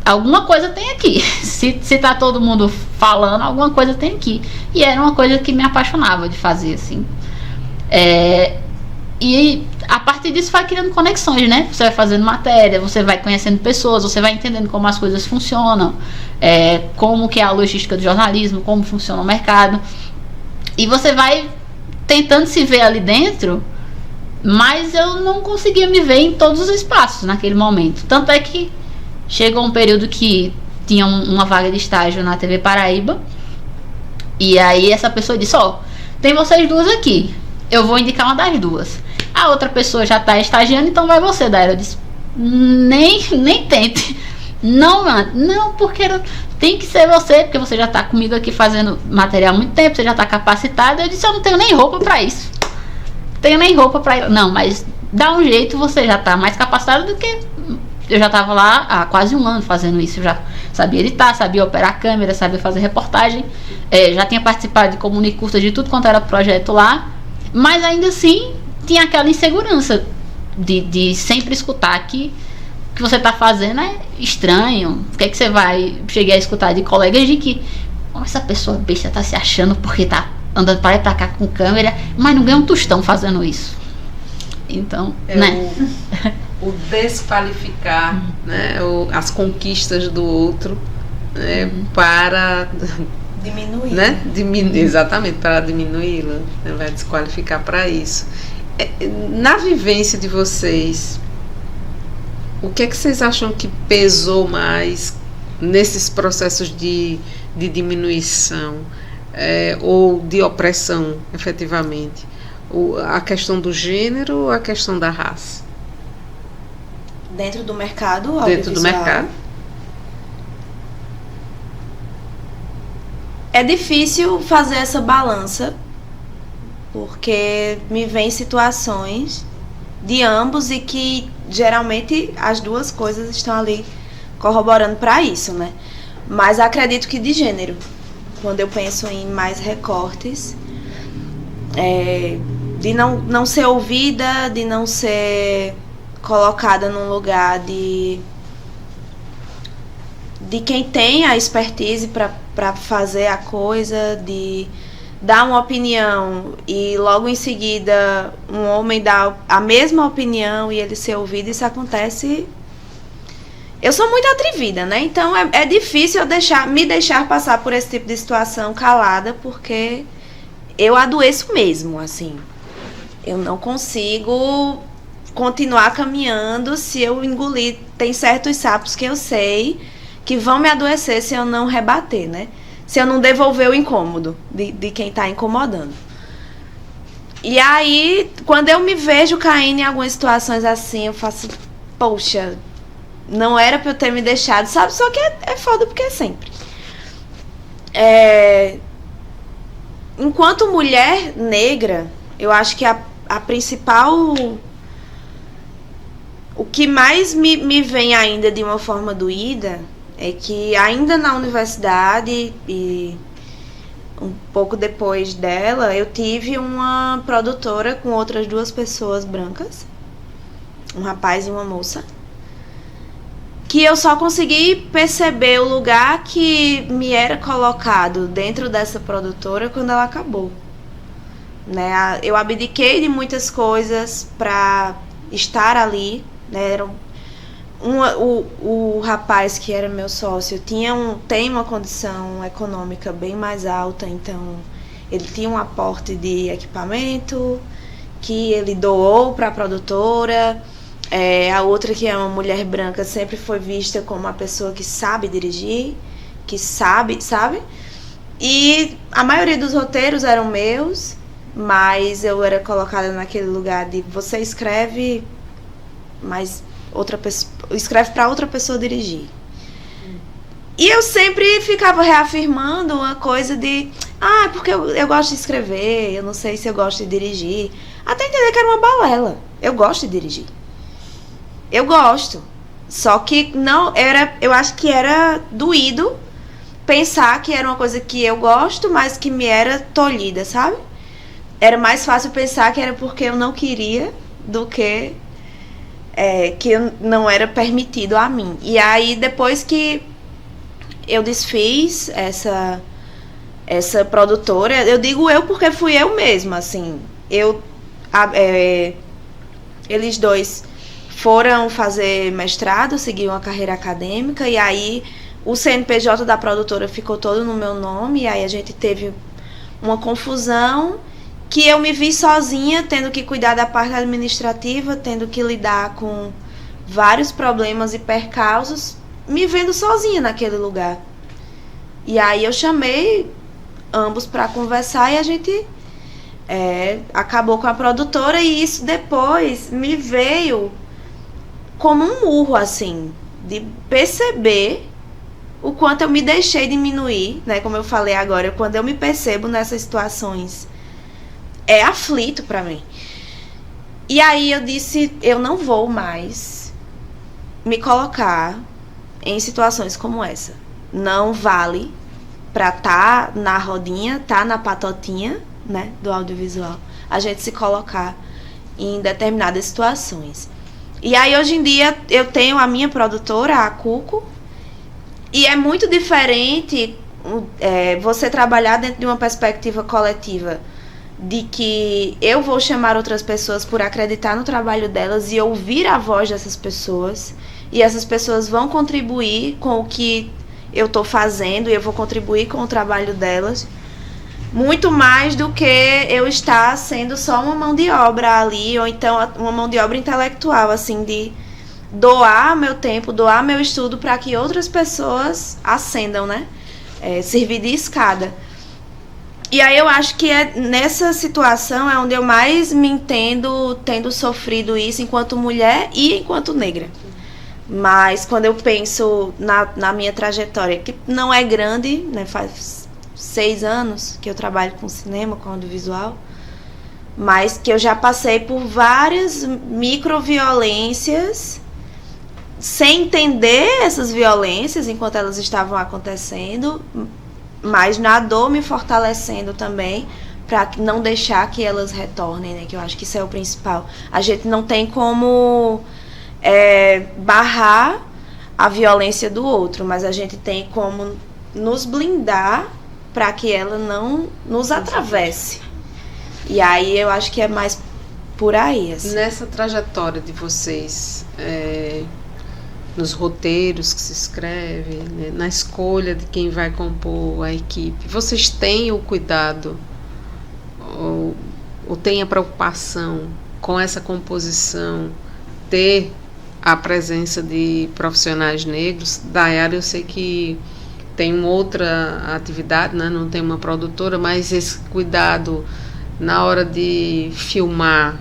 alguma coisa tem aqui. Se tá todo mundo falando, alguma coisa tem aqui. E era uma coisa que me apaixonava de fazer, assim. E a partir disso vai criando conexões, né? Você vai fazendo matéria, você vai conhecendo pessoas, você vai entendendo como as coisas funcionam, como que é a logística do jornalismo, como funciona o mercado. E você vai tentando se ver ali dentro, mas eu não conseguia me ver em todos os espaços naquele momento. Tanto é que chegou um período que tinha uma vaga de estágio na TV Paraíba. E aí essa pessoa disse: ó, tem vocês duas aqui, eu vou indicar uma das duas. A outra pessoa já tá estagiando, então vai você, Daira. Eu disse: nem tente. Não, porque tem que ser você, porque você já tá comigo aqui fazendo material há muito tempo, você já tá capacitado. Eu disse: eu não tenho nem roupa pra isso. Não, mas dá um jeito, você já tá mais capacitado do que... Eu já tava lá há quase 1 ano fazendo isso. Eu já sabia editar, sabia operar a câmera, sabia fazer reportagem, já tinha participado de comunicurtas, de tudo quanto era projeto lá. Mas ainda assim tinha aquela insegurança de sempre escutar que o que você tá fazendo é estranho. O que é que você vai... Cheguei a escutar de colegas de que essa pessoa besta tá se achando porque tá andando para lá e pra cá com câmera, mas não ganha um tostão fazendo isso. Então, né? O desqualificar, né, as conquistas do outro, né, para diminuir, né? Exatamente, para diminuí-la, né, vai desqualificar para isso. Na vivência de vocês, o que é que vocês acham que pesou mais nesses processos de diminuição ou de opressão, efetivamente? A questão do gênero ou a questão da raça? Dentro do mercado audiovisual. Dentro do mercado. É difícil fazer essa balança, porque me vem situações de ambos e que geralmente as duas coisas estão ali corroborando para isso, né? Mas acredito que de gênero, quando eu penso em mais recortes, de não ser ouvida, de não ser colocada num lugar de quem tem a expertise para fazer a coisa, de dar uma opinião e logo em seguida um homem dá a mesma opinião e ele ser ouvido. Isso acontece. Eu sou muito atrevida, né? Então é difícil eu me deixar passar por esse tipo de situação calada, porque eu adoeço mesmo, assim. Eu não consigo continuar caminhando se eu engolir. Tem certos sapos que eu sei que vão me adoecer se eu não rebater, né? Se eu não devolver o incômodo de quem tá incomodando. E aí, quando eu me vejo caindo em algumas situações assim, eu faço, poxa, não era pra eu ter me deixado, sabe? Só que é foda porque é sempre. Enquanto mulher negra, eu acho que a principal... O que mais me vem ainda de uma forma doída é que ainda na universidade e um pouco depois dela, eu tive uma produtora com outras 2 pessoas brancas, um rapaz e uma moça, que eu só consegui perceber o lugar que me era colocado dentro dessa produtora quando ela acabou. Né? Eu abdiquei de muitas coisas para estar ali. Né? O rapaz que era meu sócio tem uma condição econômica bem mais alta, então ele tinha um aporte de equipamento que ele doou para a produtora. A outra, que é uma mulher branca, sempre foi vista como uma pessoa que sabe dirigir, que sabe? E a maioria dos roteiros eram meus, mas eu era colocada naquele lugar de você escreve, mas outra pessoa escreve para outra pessoa dirigir. E eu sempre ficava reafirmando uma coisa de porque eu gosto de escrever, eu não sei se eu gosto de dirigir, até entender que era uma balela. Eu gosto de dirigir. Eu gosto. Só que não era, eu acho que era doído pensar que era uma coisa que eu gosto, mas que me era tolhida, sabe? Era mais fácil pensar que era porque eu não queria do que não era permitido a mim. E aí, depois que eu desfiz essa produtora, eu digo eu porque fui eu mesma, assim. Eles 2 foram fazer mestrado, seguiram uma carreira acadêmica, e aí o CNPJ da produtora ficou todo no meu nome, e aí a gente teve uma confusão que eu me vi sozinha, tendo que cuidar da parte administrativa, tendo que lidar com vários problemas e percalços, me vendo sozinha naquele lugar. E aí eu chamei ambos para conversar e a gente acabou com a produtora, e isso depois me veio como um murro, assim, de perceber o quanto eu me deixei diminuir, né? Como eu falei agora, quando eu me percebo nessas situações, é aflito pra mim. E aí eu disse, eu não vou mais me colocar em situações como essa. Não vale pra estar na rodinha, tá na patotinha, né, do audiovisual, a gente se colocar em determinadas situações. E aí, hoje em dia, eu tenho a minha produtora, a Cuco, e é muito diferente você trabalhar dentro de uma perspectiva coletiva, de que eu vou chamar outras pessoas por acreditar no trabalho delas e ouvir a voz dessas pessoas, e essas pessoas vão contribuir com o que eu estou fazendo, e eu vou contribuir com o trabalho delas, muito mais do que eu estar sendo só uma mão de obra ali, ou então uma mão de obra intelectual, assim, de doar meu tempo, doar meu estudo para que outras pessoas ascendam, né? Servir de escada. E aí eu acho que nessa situação é onde eu mais me entendo tendo sofrido isso enquanto mulher e enquanto negra. Mas quando eu penso na minha trajetória, que não é grande, né? Faz 6 anos que eu trabalho com cinema, com audiovisual, mas que eu já passei por várias microviolências sem entender essas violências enquanto elas estavam acontecendo, mas na dor me fortalecendo também para não deixar que elas retornem, né? Que eu acho que isso é o principal. A gente não tem como barrar a violência do outro, mas a gente tem como nos blindar para que ela não nos atravesse. E aí eu acho que é mais por aí. Assim. Nessa trajetória de vocês, nos roteiros que se escreve, né, na escolha de quem vai compor a equipe, vocês têm o cuidado ou têm a preocupação com essa composição, ter a presença de profissionais negros? Dayara, eu sei que tem outra atividade, né? Não tem uma produtora, mas esse cuidado na hora de filmar,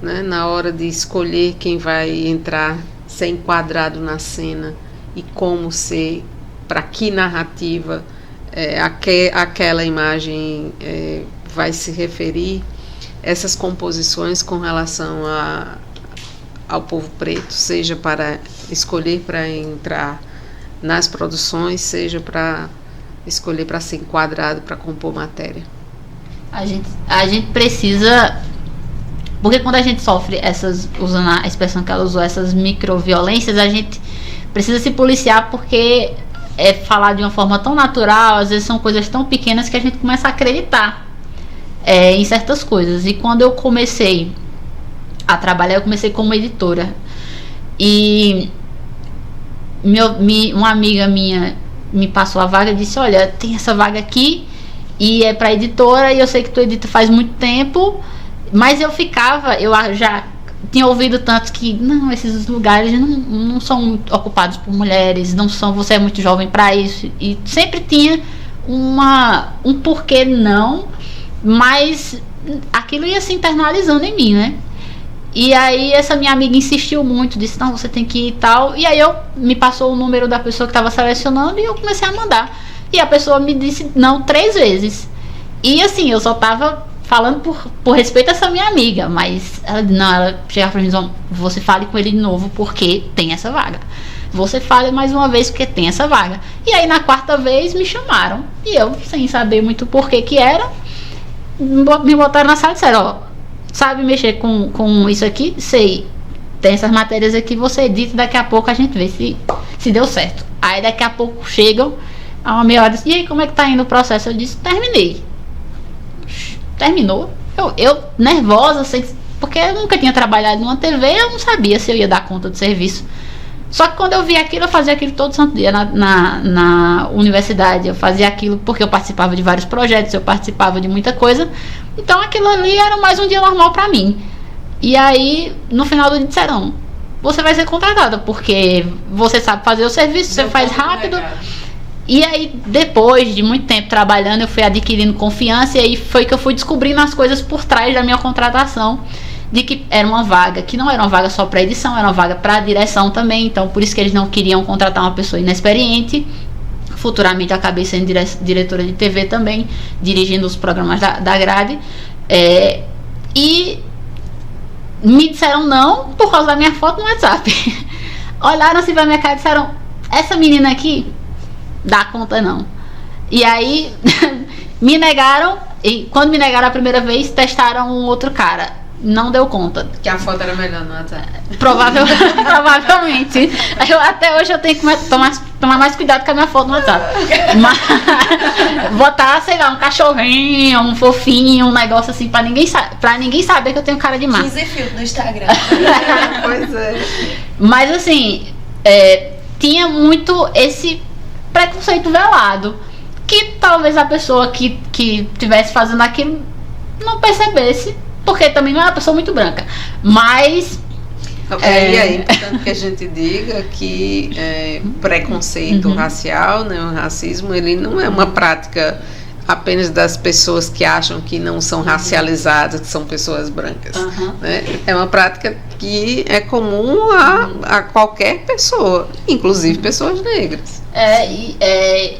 né? Na hora de escolher quem vai entrar, ser enquadrado na cena e como ser, para que narrativa aquela imagem vai se referir, essas composições com relação ao povo preto, seja para escolher para entrar nas produções, seja para escolher para ser enquadrado, para compor matéria? A gente precisa, porque quando a gente sofre essas, usando a expressão que ela usou, essas microviolências, a gente precisa se policiar, porque é falar de uma forma tão natural, às vezes são coisas tão pequenas que a gente começa a acreditar em certas coisas. E quando eu comecei a trabalhar, eu comecei como editora, e uma amiga minha me passou a vaga e disse: olha, tem essa vaga aqui e é para editora, e eu sei que tu edita faz muito tempo. Mas eu já tinha ouvido tanto que não, esses lugares não são ocupados por mulheres, não são, você é muito jovem para isso, e sempre tinha um porquê não, mas aquilo ia se internalizando em mim, né? E aí essa minha amiga insistiu muito, disse: não, você tem que ir e tal. E aí me passou o número da pessoa que estava selecionando e eu comecei a mandar. E a pessoa me disse não 3 vezes. E assim, eu só tava falando por respeito a essa minha amiga, mas ela chegava pra mim e disse: você fale com ele de novo porque tem essa vaga. Você fale mais uma vez porque tem essa vaga. E aí na 4ª vez me chamaram. E eu, sem saber muito por que era, me botaram na sala e disseram: ó, sabe mexer com isso aqui? Sei. Tem essas matérias aqui, você edita, daqui a pouco a gente vê se deu certo. Aí daqui a pouco chegam, a uma meia hora, e aí, como é que tá indo o processo? Eu disse: terminei. Terminou? Eu nervosa, porque eu nunca tinha trabalhado numa TV, eu não sabia se eu ia dar conta do serviço. Só que quando eu vi aquilo, eu fazia aquilo todo santo dia na universidade. Eu fazia aquilo porque eu participava de vários projetos, eu participava de muita coisa. Então aquilo ali era mais um dia normal pra mim. E aí, no final do dia, disseram: você vai ser contratada, porque você sabe fazer o serviço, você faz rápido. E aí, depois de muito tempo trabalhando, eu fui adquirindo confiança, e aí foi que eu fui descobrindo as coisas por trás da minha contratação, de que era uma vaga, que não era uma vaga só para edição, era uma vaga para direção também. Então por isso que eles não queriam contratar uma pessoa inexperiente. Futuramente eu acabei sendo diretora de TV também, dirigindo os programas da grade, e me disseram não por causa da minha foto no WhatsApp. Olharam assim pra minha cara e disseram: essa menina aqui dá conta não. E aí me negaram, e quando me negaram a primeira vez, testaram um outro cara. Não deu conta. Que a foto era melhor no WhatsApp. Provavelmente. Até hoje eu tenho que tomar mais cuidado com a minha foto no WhatsApp. Mas botar, sei lá, um cachorrinho, um fofinho, um negócio assim, pra ninguém saber que eu tenho cara de má. 15 filtros no Instagram. Pois é. Mas assim, tinha muito esse preconceito velado, que talvez a pessoa que estivesse fazendo aquilo não percebesse, porque também não é uma pessoa muito branca. Mas E é importante que a gente diga que preconceito racial, né, o racismo, ele não é uma prática apenas das pessoas que acham que não são racializadas, que são pessoas brancas. Né? É uma prática que é comum a qualquer pessoa, inclusive pessoas negras. É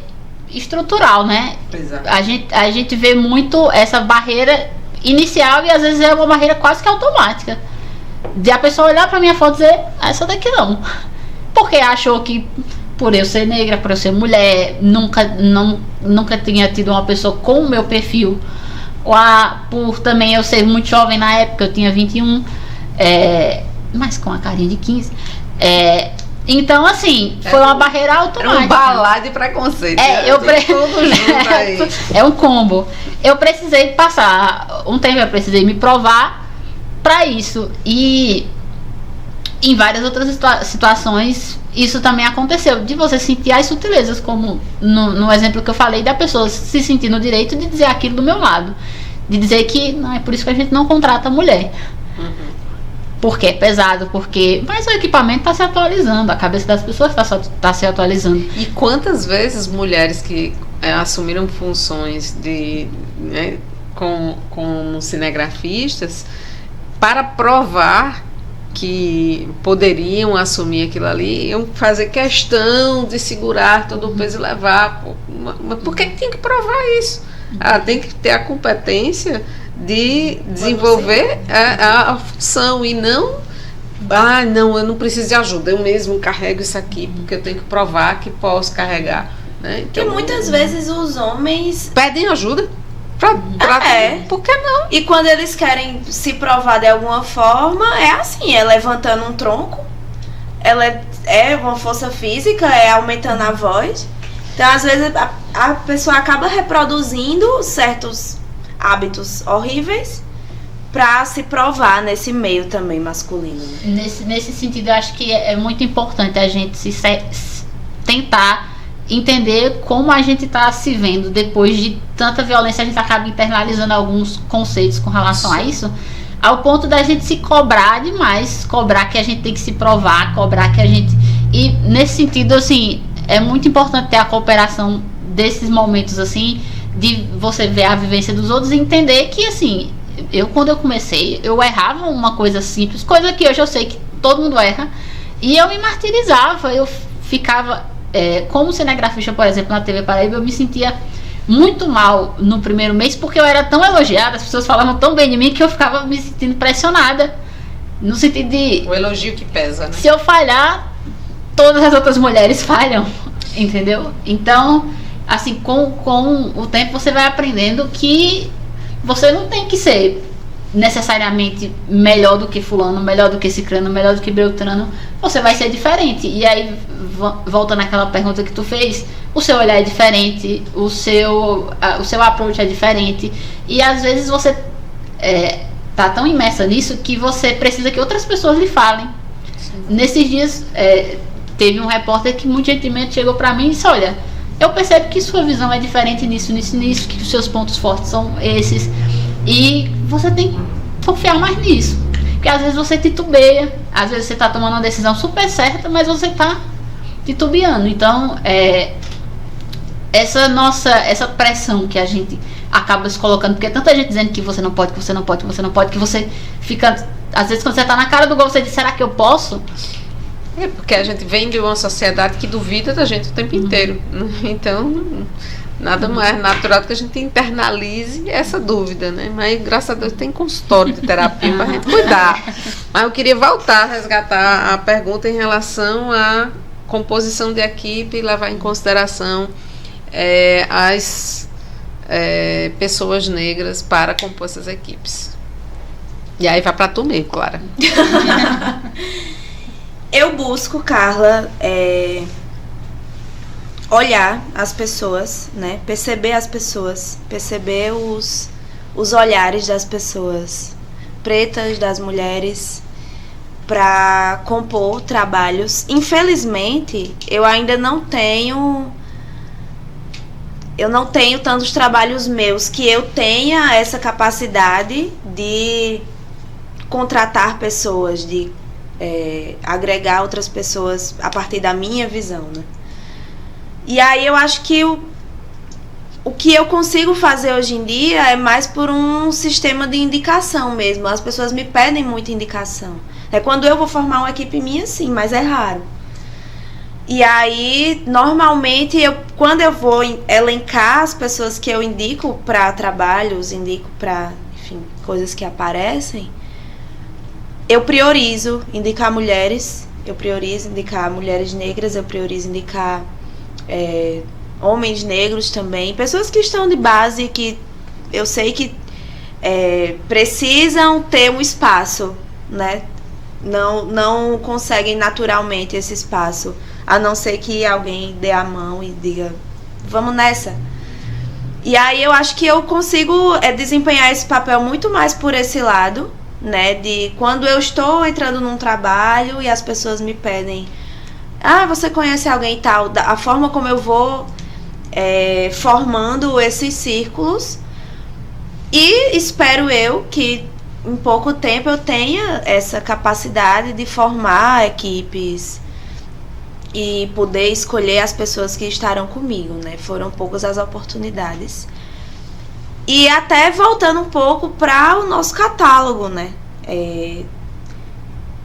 estrutural, né? Exato. A gente vê muito essa barreira inicial, e às vezes é uma barreira quase que automática, de a pessoa olhar pra minha foto e dizer: essa daqui não, porque achou que por eu ser negra, por eu ser mulher, nunca tinha tido uma pessoa com o meu perfil, ou por também eu ser muito jovem na época, eu tinha 21, mas com a carinha de 15, então assim, foi uma barreira automática. Era um balá de preconceito. Tudo junto aí. É um combo. Eu precisei passar um tempo, eu precisei me provar para isso, e em várias outras situações isso também aconteceu, de você sentir as sutilezas, como no exemplo que eu falei, da pessoa se sentir no direito de dizer aquilo do meu lado, de dizer que não é por isso que a gente não contrata mulher, porque é pesado, mas o equipamento está se atualizando, a cabeça das pessoas está se atualizando. E quantas vezes mulheres que assumiram funções como cinegrafistas, para provar que poderiam assumir aquilo ali, iam fazer questão de segurar todo o peso e levar. Mas por que tem que provar isso? Ela tem que ter a competência de desenvolver a função, e não: não, eu não preciso de ajuda, eu mesmo carrego isso aqui porque eu tenho que provar que posso carregar. né? Que muitas vezes os homens pedem ajuda. Por que não? E quando eles querem se provar de alguma forma, é assim, é levantando um tronco, ela é uma força física, é aumentando a voz. Então, às vezes, a pessoa acaba reproduzindo certos hábitos horríveis para se provar nesse meio também masculino. Né? Nesse sentido, eu acho que é muito importante a gente tentar entender como a gente está se vendo depois de tanta violência. A gente acaba internalizando alguns conceitos com relação a isso, ao ponto da gente se cobrar demais, cobrar que a gente tem que se provar, cobrar que a gente... E nesse sentido, assim, é muito importante ter a cooperação desses momentos, assim, de você ver a vivência dos outros e entender que, assim, quando eu comecei, eu errava uma coisa simples, coisa que hoje eu sei que todo mundo erra, e eu me martirizava, eu ficava... como cinegrafista, por exemplo, na TV Paraíba, eu me sentia muito mal no primeiro mês, porque eu era tão elogiada, as pessoas falavam tão bem de mim, que eu ficava me sentindo pressionada, no sentido de... O elogio que pesa, né? Se eu falhar, todas as outras mulheres falham, entendeu? Então, assim, com o tempo você vai aprendendo que você não tem que ser necessariamente melhor do que fulano, melhor do que ciclano, melhor do que beltrano. Você vai ser diferente. E aí, volta naquela pergunta que tu fez, o seu olhar é diferente, o seu approach é diferente, e às vezes você tá tão imersa nisso que você precisa que outras pessoas lhe falem. Sim. Nesses dias teve um repórter que muito gentilmente chegou pra mim e disse: olha, eu percebo que sua visão é diferente nisso, que os seus pontos fortes são esses, e você tem que confiar mais nisso, porque às vezes você titubeia, às vezes você tá tomando uma decisão super certa, mas você tá titubeando. Então essa pressão que a gente acaba se colocando, porque tanta gente dizendo que você não pode, que você fica, às vezes quando você tá na cara do gol, você diz: será que eu posso? Porque a gente vem de uma sociedade que duvida da gente o tempo inteiro. Então, nada mais natural do que a gente internalize essa dúvida, né? Mas, graças a Deus, tem consultório de terapia pra gente cuidar. Mas eu queria voltar a resgatar a pergunta em relação à composição de equipe e levar em consideração as pessoas negras para compor essas equipes. E aí vai pra tu mesmo, Clara. Eu busco, Carla, olhar as pessoas, né? Perceber as pessoas, perceber os olhares das pessoas pretas, das mulheres, para compor trabalhos. Infelizmente, eu ainda não tenho tantos trabalhos meus que eu tenha essa capacidade de contratar pessoas, de agregar outras pessoas a partir da minha visão, né? E aí eu acho que o que eu consigo fazer hoje em dia é mais por um sistema de indicação mesmo. As pessoas me pedem muita indicação. Quando eu vou formar uma equipe minha, sim, mas é raro. E aí, normalmente, quando eu vou elencar as pessoas que eu indico para trabalhos, indico para, enfim, coisas que aparecem, eu priorizo indicar mulheres, eu priorizo indicar mulheres negras, eu priorizo indicar homens negros também, pessoas que estão de base, que eu sei que precisam ter um espaço, né? Não conseguem naturalmente esse espaço, a não ser que alguém dê a mão e diga: vamos nessa. E aí eu acho que eu consigo desempenhar esse papel muito mais por esse lado, né, de quando eu estou entrando num trabalho e as pessoas me pedem: você conhece alguém e tal, a forma como eu vou formando esses círculos, e espero eu que em pouco tempo eu tenha essa capacidade de formar equipes e poder escolher as pessoas que estarão comigo, né? Foram poucas as oportunidades. E até voltando um pouco para o nosso catálogo, né?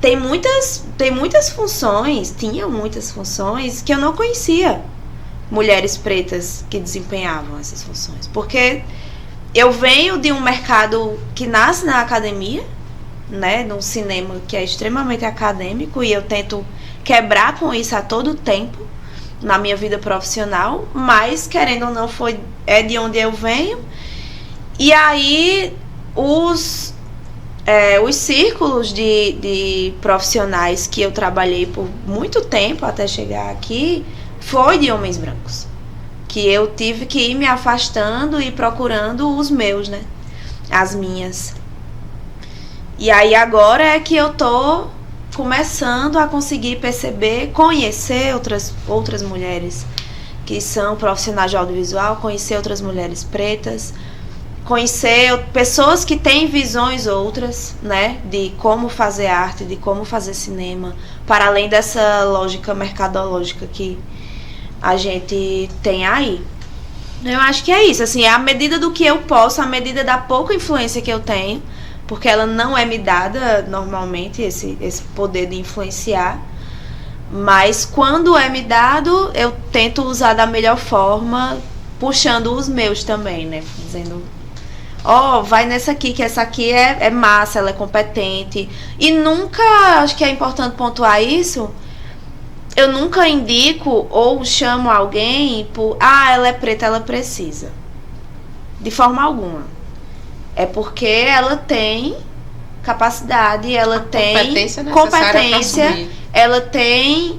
Tem muitas funções, tinha muitas funções que eu não conhecia mulheres pretas que desempenhavam essas funções. Porque eu venho de um mercado que nasce na academia, né? Num cinema que é extremamente acadêmico, e eu tento quebrar com isso a todo tempo. na minha vida profissional, mas querendo ou não é de onde eu venho. E aí os círculos de profissionais que eu trabalhei por muito tempo até chegar aqui foi de homens brancos, que eu tive que ir me afastando e procurando os meus, né? As minhas. E aí agora é que eu tô começando a conseguir perceber, conhecer outras mulheres que são profissionais de audiovisual, conhecer outras mulheres pretas, conhecer pessoas que têm visões outras, né, de como fazer arte, de como fazer cinema, para além dessa lógica mercadológica que a gente tem aí. Eu acho que é isso, assim, é à medida do que eu posso, à medida da pouca influência que eu tenho, porque ela não é me dada normalmente, esse poder de influenciar, mas quando é me dado, eu tento usar da melhor forma, puxando os meus também, né, dizendo, vai nessa aqui, que essa aqui é massa, ela é competente, e nunca, acho que é importante pontuar isso, eu nunca indico ou chamo alguém por, ela é preta, ela precisa, de forma alguma. É porque ela tem capacidade, ela tem competência, ela tem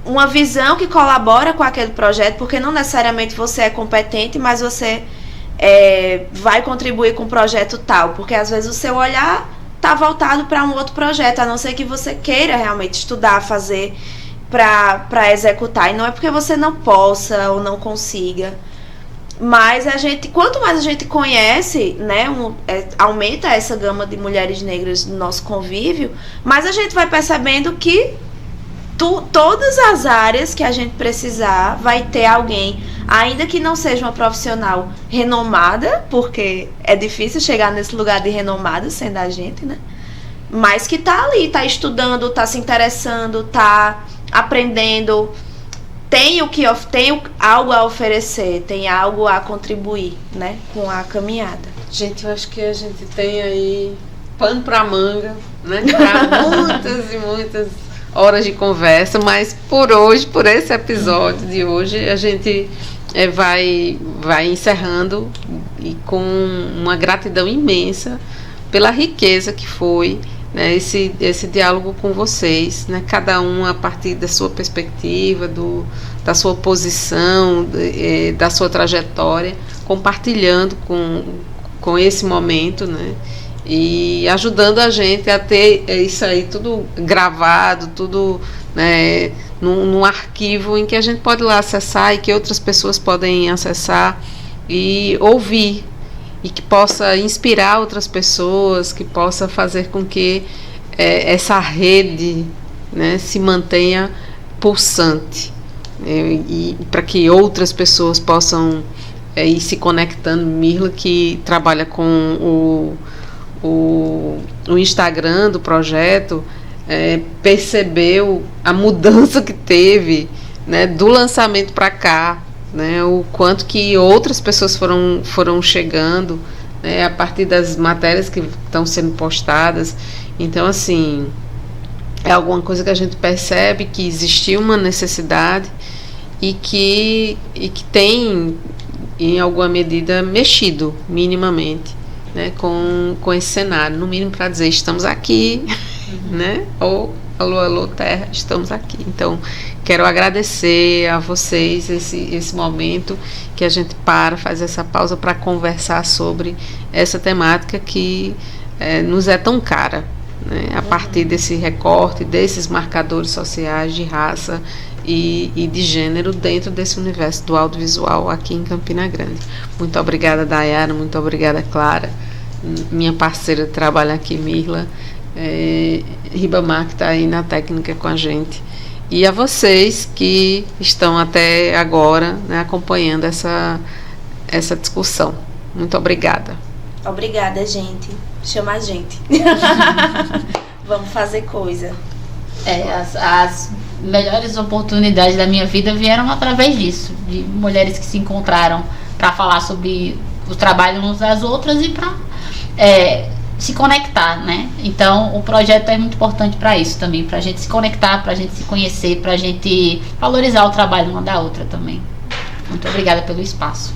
uma visão que colabora com aquele projeto, porque não necessariamente você é competente, mas você vai contribuir com um projeto tal, porque às vezes o seu olhar está voltado para um outro projeto, a não ser que você queira realmente estudar, fazer para executar, e não é porque você não possa ou não consiga. Mas quanto mais a gente conhece, né, aumenta essa gama de mulheres negras no nosso convívio, mais a gente vai percebendo que todas as áreas que a gente precisar vai ter alguém, ainda que não seja uma profissional renomada, porque é difícil chegar nesse lugar de renomada sendo a gente, né? Mas que tá ali, tá estudando, tá se interessando, tá aprendendo, tem algo a oferecer, tem algo a contribuir, né, com a caminhada. Gente, eu acho que a gente tem aí pano pra manga, né, para muitas e muitas horas de conversa, mas por esse episódio de hoje, a gente vai encerrando e com uma gratidão imensa pela riqueza que foi, né, esse diálogo com vocês, né, cada um a partir da sua perspectiva, da sua posição, da sua trajetória, compartilhando com esse momento, né, e ajudando a gente a ter isso aí tudo gravado, tudo, né, num arquivo em que a gente pode lá acessar e que outras pessoas podem acessar e ouvir, e que possa inspirar outras pessoas, que possa fazer com que essa rede, né, se mantenha pulsante, e para que outras pessoas possam ir se conectando. Mirla, que trabalha com o Instagram do projeto, percebeu a mudança que teve, né, do lançamento para cá, né, o quanto que outras pessoas foram chegando, né, a partir das matérias que estão sendo postadas. Então, assim, é alguma coisa que a gente percebe que existiu uma necessidade e que tem, em alguma medida, mexido minimamente, né, com esse cenário, no mínimo para dizer, estamos aqui, né, ou alô, terra, estamos aqui. Então, quero agradecer a vocês esse momento que a gente faz essa pausa para conversar sobre essa temática que nos é tão cara, né, a partir desse recorte, desses marcadores sociais de raça e de gênero dentro desse universo do audiovisual aqui em Campina Grande. Muito obrigada, Dayara, muito obrigada, Clara, minha parceira de trabalho aqui, Mirla, Ribamar, que está aí na técnica com a gente, e a vocês que estão até agora, né, acompanhando essa discussão. Muito obrigada. Obrigada, gente. Chama a gente. Vamos fazer coisa. As melhores oportunidades da minha vida vieram através disso, de mulheres que se encontraram para falar sobre o trabalho uns das outras e para se conectar, né? Então, o projeto é muito importante para isso também, para a gente se conectar, para a gente se conhecer, para a gente valorizar o trabalho uma da outra também. Muito obrigada pelo espaço.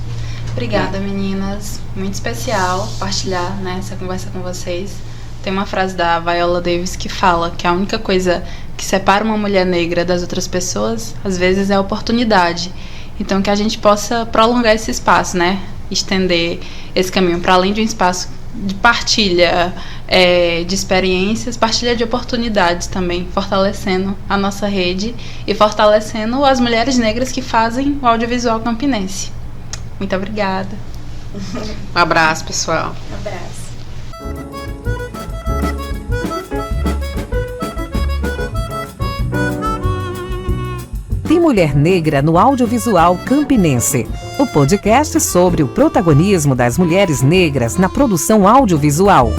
Obrigada, meninas. Muito especial partilhar, né, essa conversa com vocês. Tem uma frase da Viola Davis que fala que a única coisa que separa uma mulher negra das outras pessoas, às vezes, é a oportunidade. Então, que a gente possa prolongar esse espaço, né? Estender esse caminho para além de um espaço de partilha de experiências, partilha de oportunidades também, fortalecendo a nossa rede e fortalecendo as mulheres negras que fazem o audiovisual campinense. Muito obrigada. Um abraço, pessoal. Um abraço. Tem Mulher Negra no Audiovisual Campinense, o podcast sobre o protagonismo das mulheres negras na produção audiovisual.